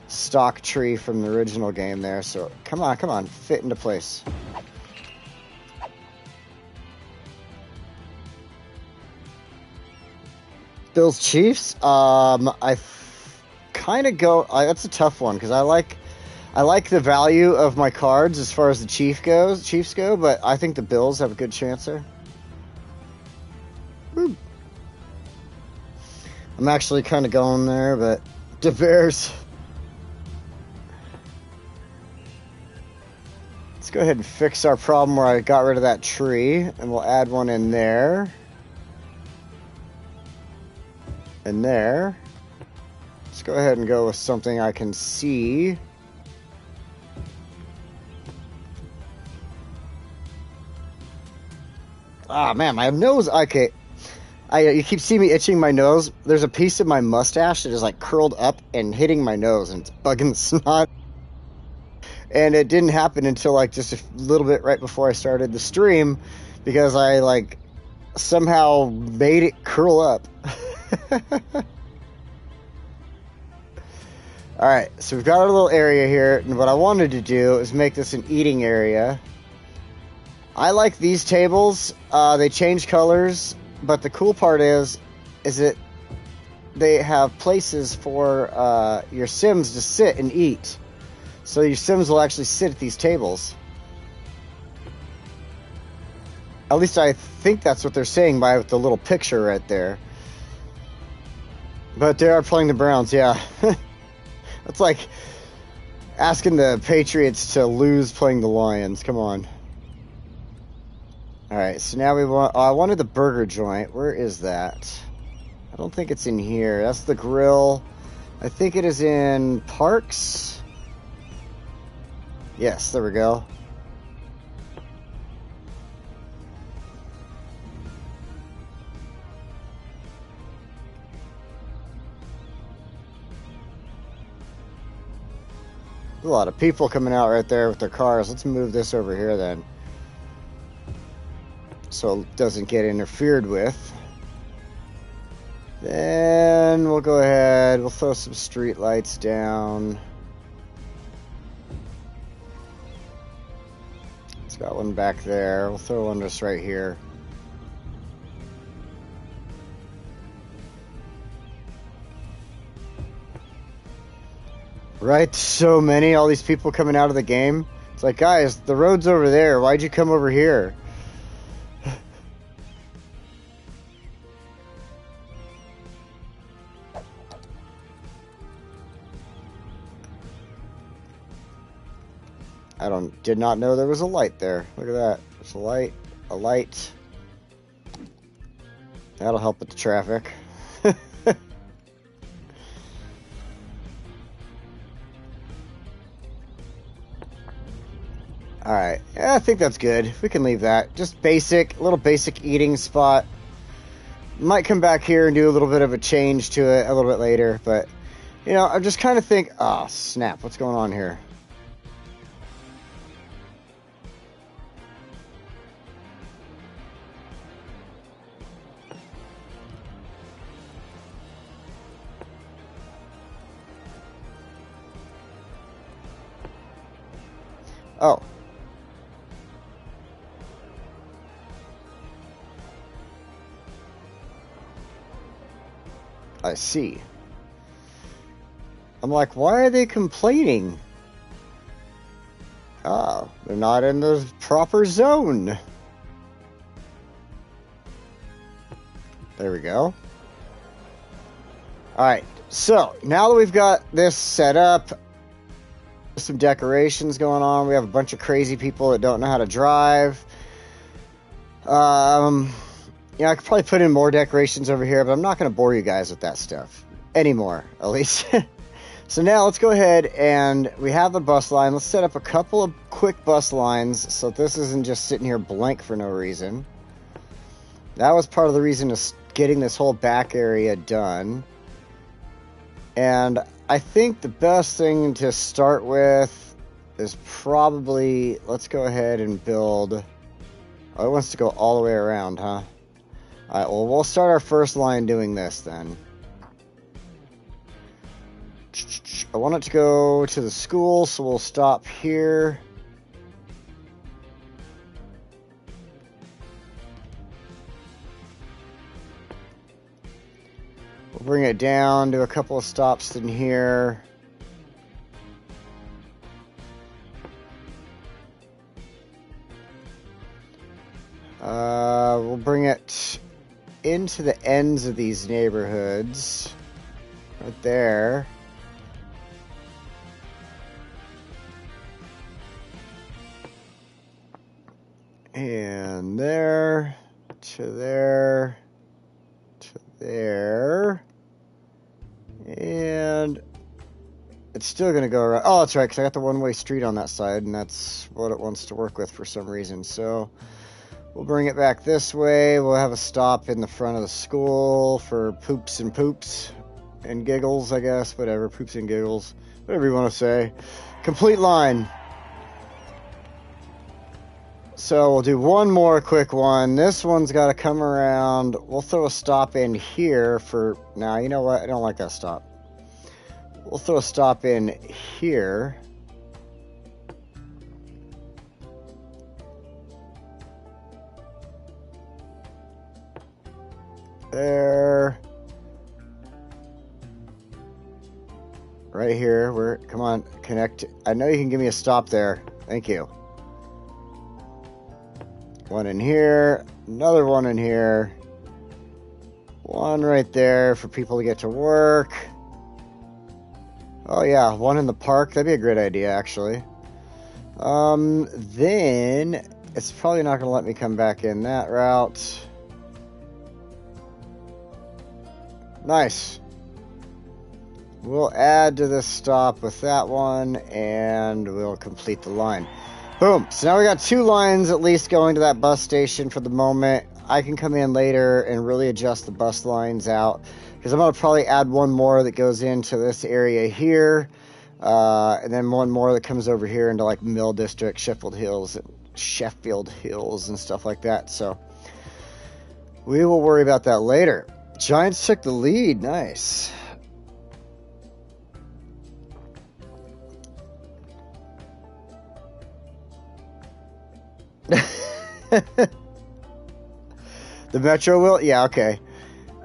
stock tree from the original game there, so come on, fit into place. Bills Chiefs, I kind of go, that's a tough one, because I like the value of my cards as far as the Chiefs go, but I think the Bills have a good chance there. Woo. I'm actually kind of going there, but the Bears. Let's go ahead and fix our problem where I got rid of that tree, and we'll add one in there. And there. Let's go ahead and go with something I can see. Ah, man, my nose. Okay. You keep seeing me itching my nose. There's a piece of my mustache that is like curled up and hitting my nose, and it's bugging the snot. And it didn't happen until like just a little bit right before I started the stream, because I like somehow made it curl up. Alright, so we've got our little area here, and what I wanted to do is make this an eating area. I like these tables. They change colors. But the cool part is that they have places for your Sims to sit and eat. So your Sims will actually sit at these tables. At least I think that's what they're saying by the little picture right there. But they are playing the Browns, yeah. That's like asking the Patriots to lose playing the Lions. Come on. Alright, so now we want... I wanted the burger joint. Where is that? I don't think it's in here. That's the grill. I think it is in Parks. Yes, there we go. There's a lot of people coming out right there with their cars. Let's move this over here then, so it doesn't get interfered with. Then we'll go ahead, we'll throw some street lights down. That one back there. We'll throw one just right here. Right, so many, all these people coming out of the game. It's like, guys, the road's over there. Why'd you come over here? Did not know there was a light there. Look at that. There's a light. That'll help with the traffic. Alright, yeah, I think that's good. We can leave that. Just a little basic eating spot. Might come back here and do a little bit of a change to it a little bit later, but, you know, I'm just kind of oh, snap, what's going on here? Oh. I see. I'm like, why are they complaining? Oh, they're not in the proper zone. There we go. Alright, so now that we've got this set up, some decorations going on, we have a bunch of crazy people that don't know how to drive. Yeah, I could probably put in more decorations over here, but I'm not going to bore you guys with that stuff anymore, at least. So now let's go ahead and we have the bus line. Let's set up a couple of quick bus lines so this isn't just sitting here blank for no reason. That was part of the reason of getting this whole back area done. And I think the best thing to start with is probably, let's go ahead and build. Oh, it wants to go all the way around, huh? Alright, well, we'll start our first line doing this then. I want it to go to the school, so we'll stop here. We'll bring it down to a couple of stops in here. We'll bring it into the ends of these neighborhoods. Right there. And there. To there. To there. And it's still going to go around. Oh, that's right, because I got the one-way street on that side, and that's what it wants to work with for some reason. So we'll bring it back this way. We'll have a stop in the front of the school for poops and giggles, I guess. Whatever, poops and giggles. Whatever you want to say. Complete line. So we'll do one more quick one. This one's got to come around. We'll throw a stop in here for... Now, you know what? I don't like that stop. We'll throw a stop in here. There. Right here. Come on, connect. I know you can give me a stop there. Thank you. One in here, another one in here, one right there for people to get to work. Oh yeah, one in the park. That'd be a great idea, actually. Then it's probably not going to let me come back in that route. Nice. We'll add to this stop with that one, and we'll complete the line. Boom. So now we got two lines at least going to that bus station for the moment. I can come in later and really adjust the bus lines out, because I'm going to probably add one more that goes into this area here, and then one more that comes over here into like Mill District, Sheffield Hills, and stuff like that. So we will worry about that later. Giants took the lead. Nice. The Metro will? Yeah, okay.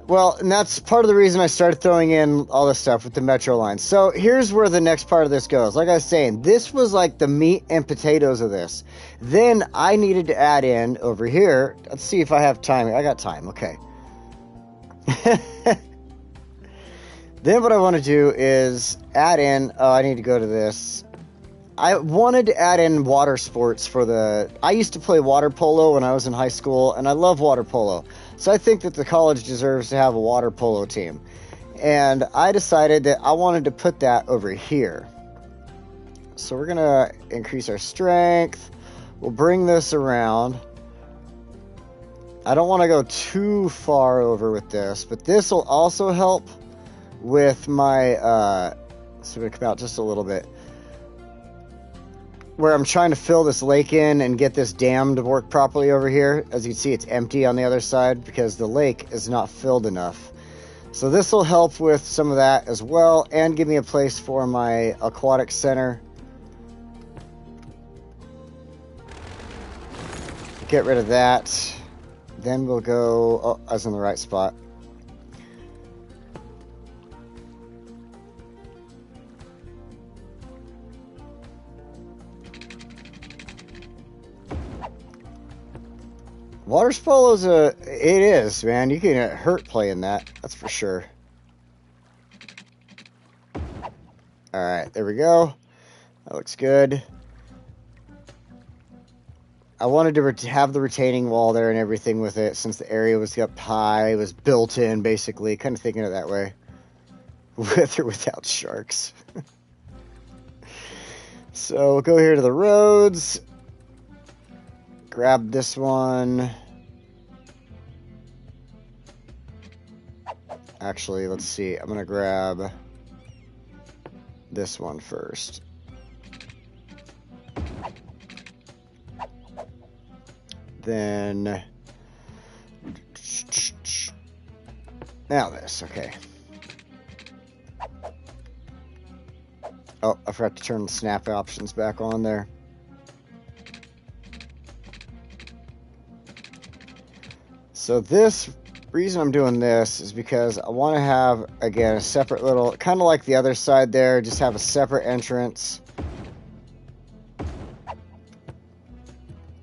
Well, and that's part of the reason I started throwing in all this stuff with the Metro line. So here's where the next part of this goes. Like I was saying, this was like the meat and potatoes of this. Then I needed to add in over here. Let's see if I have time. I got time. Okay. Then what I want to do is add in... Oh, I need to go to this. I wanted to add in water sports for the... I used to play water polo when I was in high school, and I love water polo. So I think that the college deserves to have a water polo team. And I decided that I wanted to put that over here. So we're going to increase our strength. We'll bring this around. I don't want to go too far over with this, but this will also help with my... so we're going to come out just a little bit. Where I'm trying to fill this lake in and get this dam to work properly over here. As you can see, it's empty on the other side because the lake is not filled enough. So this will help with some of that as well and give me a place for my aquatic center. Get rid of that. Then we'll go... Oh, I was in the right spot. Water polo's it is, man. You can get hurt playing that. That's for sure. Alright, there we go. That looks good. I wanted to have the retaining wall there and everything with it, since the area was up high, it was built in, basically. Kind of thinking of it that way. With or without sharks. So, we'll go here to the roads. Grab this one. Actually, let's see. I'm going to grab this one first. Then... Now this, okay. Oh, I forgot to turn the snap options back on there. So this reason I'm doing this is because I want to have, again, a separate little, kind of like the other side there, just have a separate entrance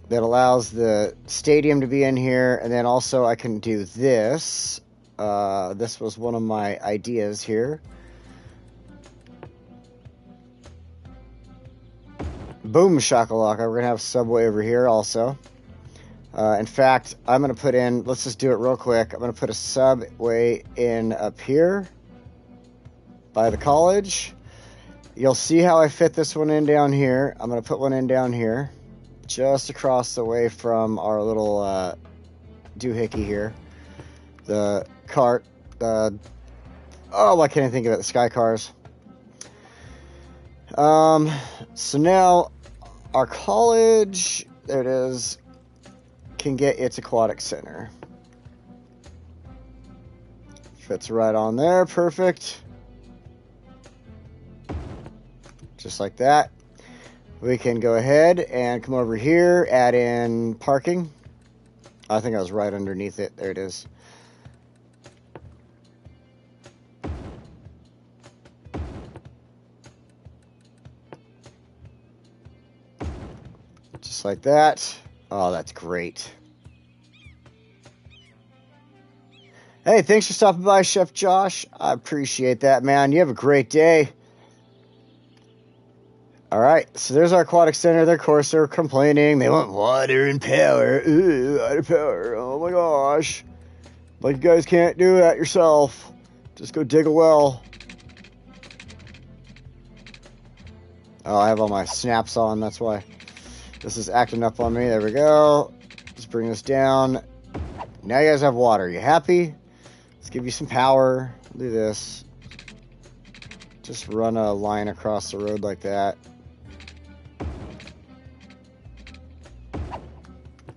that allows the stadium to be in here. And then also I can do this. This was one of my ideas here. Boom shakalaka. We're going to have Subway over here also. In fact, I'm going to put in, let's just do it real quick. I'm going to put a Subway in up here by the college. You'll see how I fit this one in down here. I'm going to put one in down here, just across the way from our little doohickey here. The cart, oh, why can't I think of it? The Sky Cars. So now our college, there it is, can get its aquatic center. Fits right on there, perfect. Just like that. We can go ahead and come over here, add in parking. I think I was right underneath it. There it is. Just like that. Oh, that's great. Hey, thanks for stopping by, Chef Josh. I appreciate that, man. You have a great day. All right, so there's our aquatic center. Of course, they're complaining. They want water and power. Ooh, water power. Oh, my gosh. Like, you guys can't do that yourself. Just go dig a well. Oh, I have all my snaps on. That's why. This is acting up on me. There we go. Let's bring this down. Now you guys have water. You happy? Let's give you some power. Do this. Just run a line across the road like that.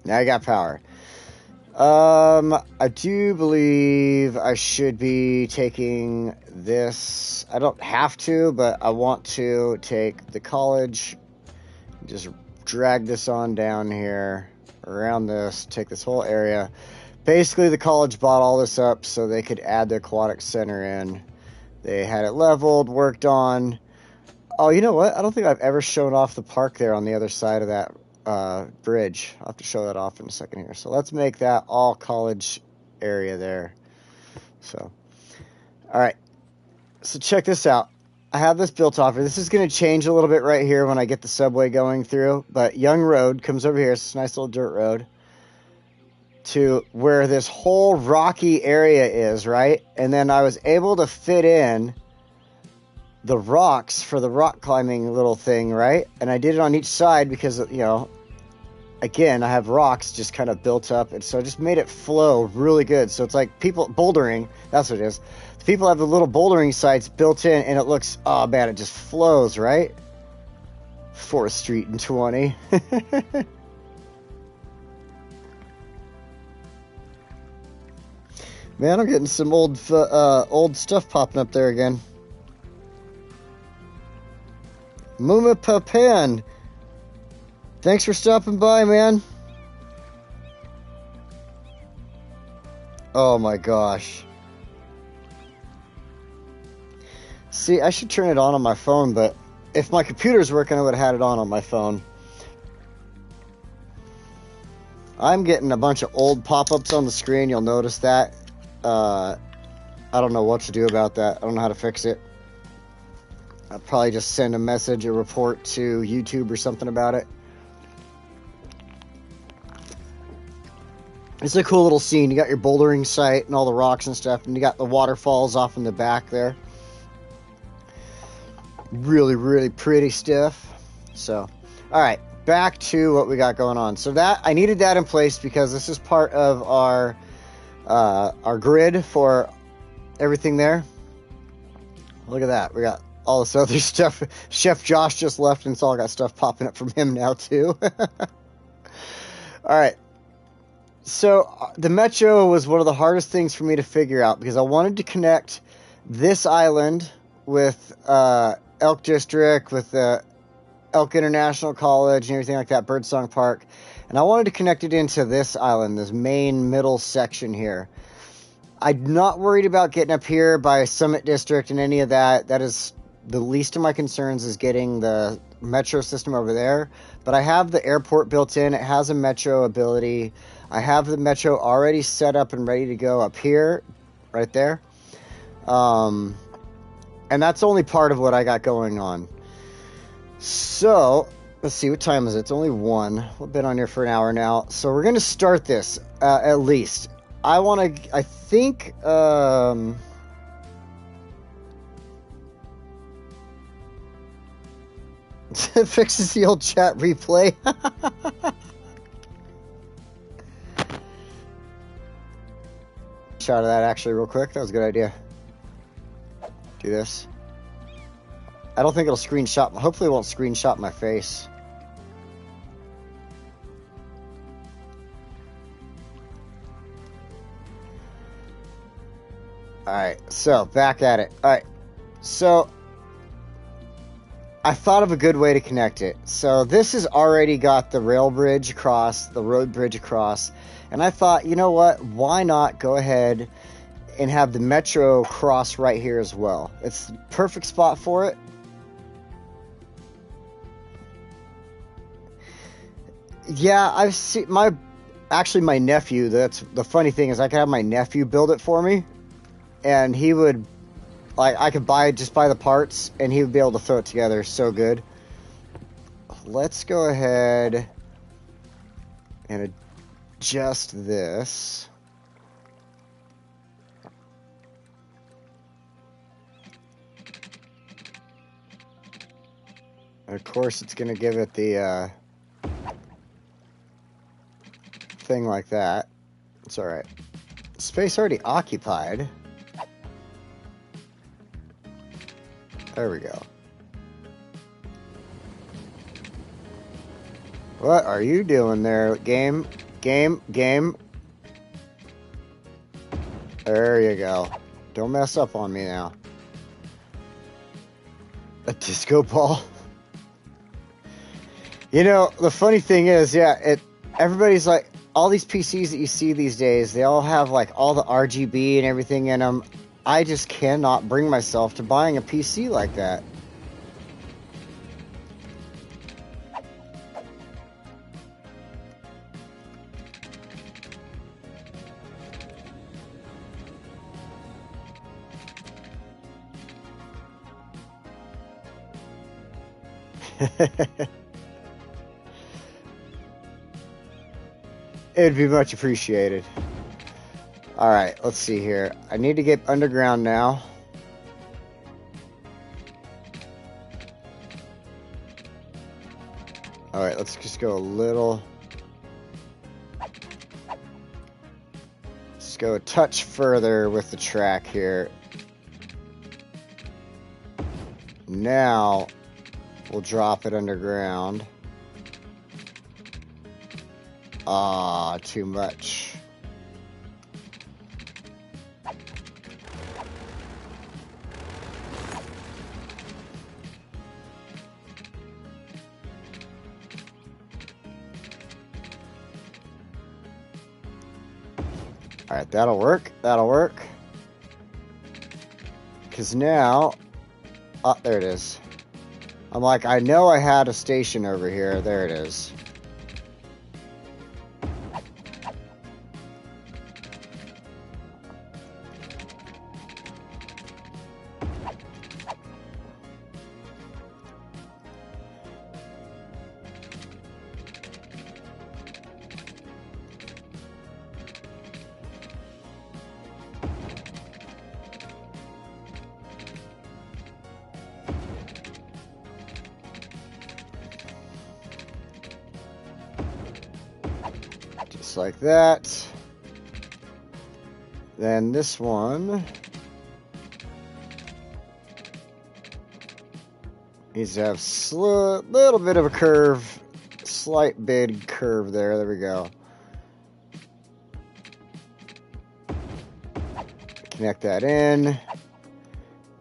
Now you got power. I do believe I should be taking this. I don't have to, but I want to take the college. Just drag this on down here. around this, take this whole area. Basically, the college bought all this up so they could add the aquatic center in. They had it leveled, worked on. Oh, you know what? I don't think I've ever shown off the park there on the other side of that bridge. I'll have to show that off in a second here. So let's make that all college area there. So, all right. So check this out. I have this built off here. This is going to change a little bit right here when I get the subway going through. But Young Road comes over here. It's a nice little dirt road to where this whole rocky area is, right? And then I was able to fit in the rocks for the rock climbing little thing, right? And I did it on each side because, you know, again, I have rocks just kind of built up. And so I just made it flow really good. So it's like people bouldering. That's what it is. People have the little bouldering sites built in, and it looks, oh man, it just flows, right? 4th Street and 20. Man, I'm getting some old stuff popping up there again. Muma Papan, thanks for stopping by, man. Oh my gosh. See, I should turn it on my phone, but if my computer's working, I would have had it on my phone. I'm getting a bunch of old pop-ups on the screen. You'll notice that. I don't know what to do about that. I don't know how to fix it. I'll probably just send a message, a report to YouTube or something about it. It's a cool little scene. You got your bouldering site and all the rocks and stuff, and you got the waterfalls off in the back there. Really, really pretty stuff. So, all right, back to what we got going on. So that I needed that in place because this is part of our grid for everything there. Look at that. We got all this other stuff. Chef Josh just left, and it's all got stuff popping up from him now too. All right. So the metro was one of the hardest things for me to figure out because I wanted to connect this island with Elk District, with the Elk International College and everything like that, Birdsong Park. And I wanted to connect it into this island, this main middle section here. I'm not worried about getting up here by Summit District and any of that. That is the least of my concerns, is getting the metro system over there. But I have the airport built in. It has a metro ability. I have the metro already set up and ready to go up here, right there. And that's only part of what I got going on. So, let's see, what time is it? It's only 1. We've been on here for an hour now. So we're going to start this, at least. I think, it fixes the old chat replay. Shot of that actually real quick. That was a good idea. Do this. I don't think it'll screenshot. Hopefully it won't screenshot my face. Alright, so back at it. Alright, so I thought of a good way to connect it. So this has already got the rail bridge across, the road bridge across. And I thought, you know what? Why not go ahead and have the metro cross right here as well? It's the perfect spot for it. Yeah, I've seen my nephew. That's the funny thing, is I could have my nephew build it for me, and he would, like, I could buy the parts, and he would be able to throw it together so good. Let's go ahead and adjust this. And of course, it's going to give it the thing like that. It's all right. Space already occupied. There we go. What are you doing there, game? Game. There you go. Don't mess up on me now. A disco ball. You know, the funny thing is, yeah, everybody's like, all these PCs that you see these days, they all have like all the RGB and everything in them. I just cannot bring myself to buying a PC like that. It'd be much appreciated. Alright, let's see here. I need to get underground now. Alright, let's just go a little... Let's go a touch further with the track here. Now, we'll drop it underground. Ah, too much. Alright, that'll work. That'll work. Because now... Oh, there it is. I'm like, I know I had a station over here. There it is. Just like that. Then this one needs to have little bit of a curve, slight big curve there. There we go. Connect that in.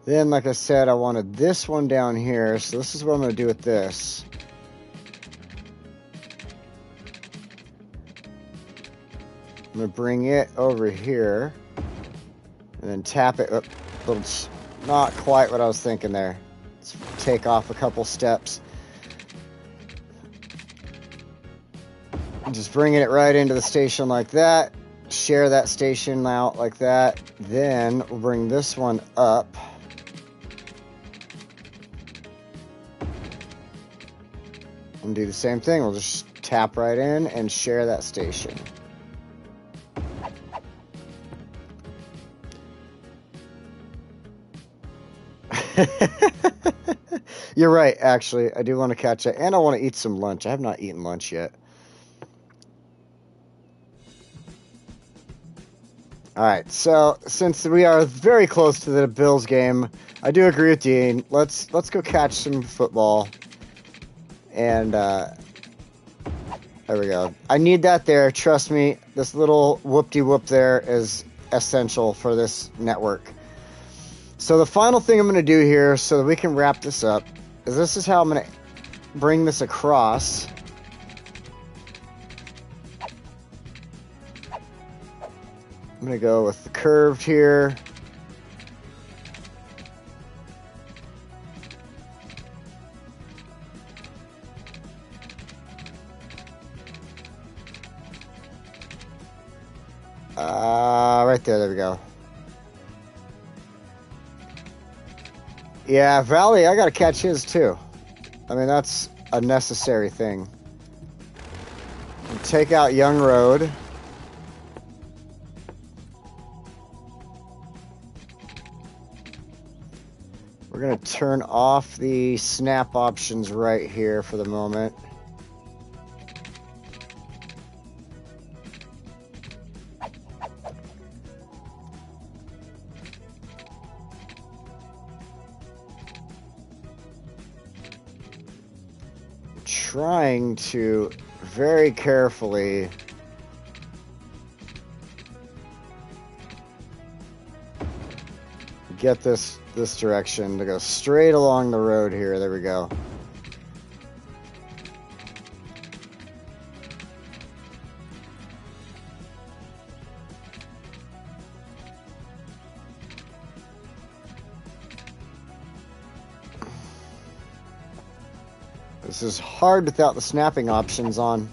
Then, like I said, I wanted this one down here, so this is what I'm going to do with this. I'm going to bring it over here and then tap it. Oh, it's not quite what I was thinking there. Let's take off a couple steps. I'm just bringing it right into the station like that. Share that station out like that. Then we'll bring this one up. And do the same thing. We'll just tap right in and share that station. You're right, actually. I do want to catch it. And I want to eat some lunch. I have not eaten lunch yet. Alright, so since we are very close to the Bills game, I do agree with Dean. Let's go catch some football. And there we go. I need that there. Trust me, this little whoop-de-whoop there is essential for this network. So the final thing I'm going to do here so that we can wrap this up is this is how I'm going to bring this across. I'm going to go with the curved here. Right there we go. Yeah, Valley, I gotta catch his too. I mean, that's a necessary thing. And take out Young Road. We're gonna turn off the snap options right here for the moment. Trying to very carefully get this direction to go straight along the road here. There we go. This is hard without the snapping options on.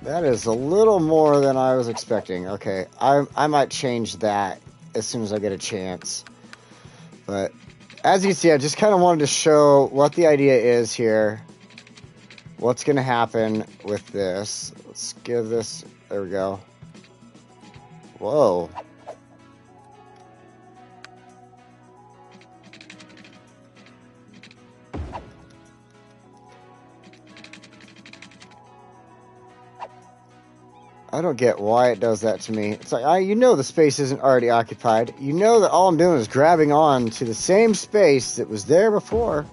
That is a little more than I was expecting. Okay, I might change that as soon as I get a chance. But as you can see, I just kind of wanted to show what the idea is here. What's going to happen with this. Let's give this... There we go. Whoa. I don't get why it does that to me. It's like, you know the space isn't already occupied. You know that all I'm doing is grabbing on to the same space that was there before.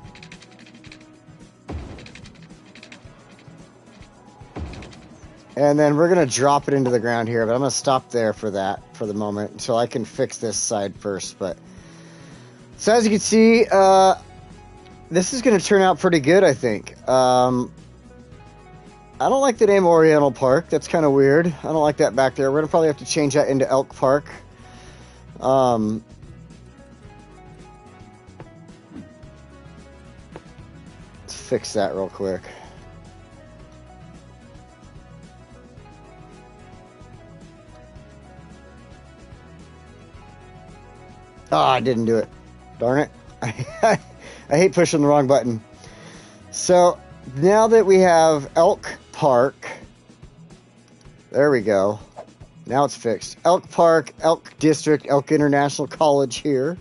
And then we're going to drop it into the ground here, but I'm going to stop there for that for the moment until I can fix this side first. But so as you can see, this is going to turn out pretty good, I think. I don't like the name Oriental Park. That's kind of weird. I don't like that back there. We're going to probably have to change that into Elk Park. Let's fix that real quick. Oh, I didn't do it. Darn it. I hate pushing the wrong button. So now that we have Elk Park, there we go. Now it's fixed. Elk Park, Elk District, Elk International College here.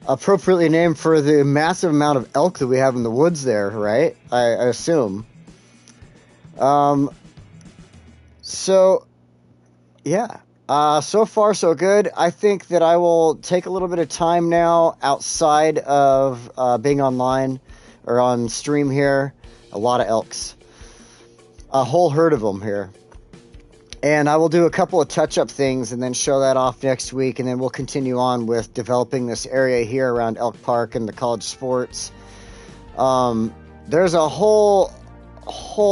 Appropriately named for the massive amount of elk that we have in the woods there, right? I assume. So, yeah. So far, so good. I think that I will take a little bit of time now outside of being online or on stream here. A lot of elks. A whole herd of them here. And I will do a couple of touch-up things and then show that off next week. And then we'll continue on with developing this area here around Elk Park and the college sports. There's a whole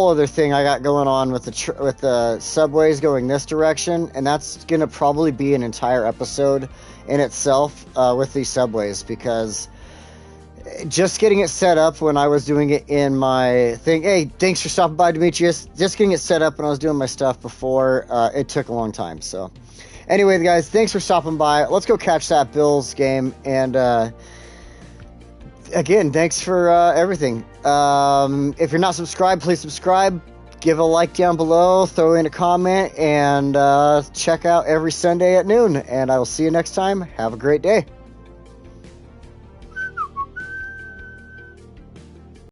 other thing I got going on with the subways going this direction. And that's going to probably be an entire episode in itself with these subways. Because just getting it set up when I was doing it in my thing. Hey, thanks for stopping by, Demetrius. Just getting it set up when I was doing my stuff before, it took a long time. So anyway, guys, thanks for stopping by. Let's go catch that Bills game. And again, thanks for everything. If you're not subscribed, please subscribe. Give a like down below. Throw in a comment. And check out every Sunday at noon. And I will see you next time. Have a great day.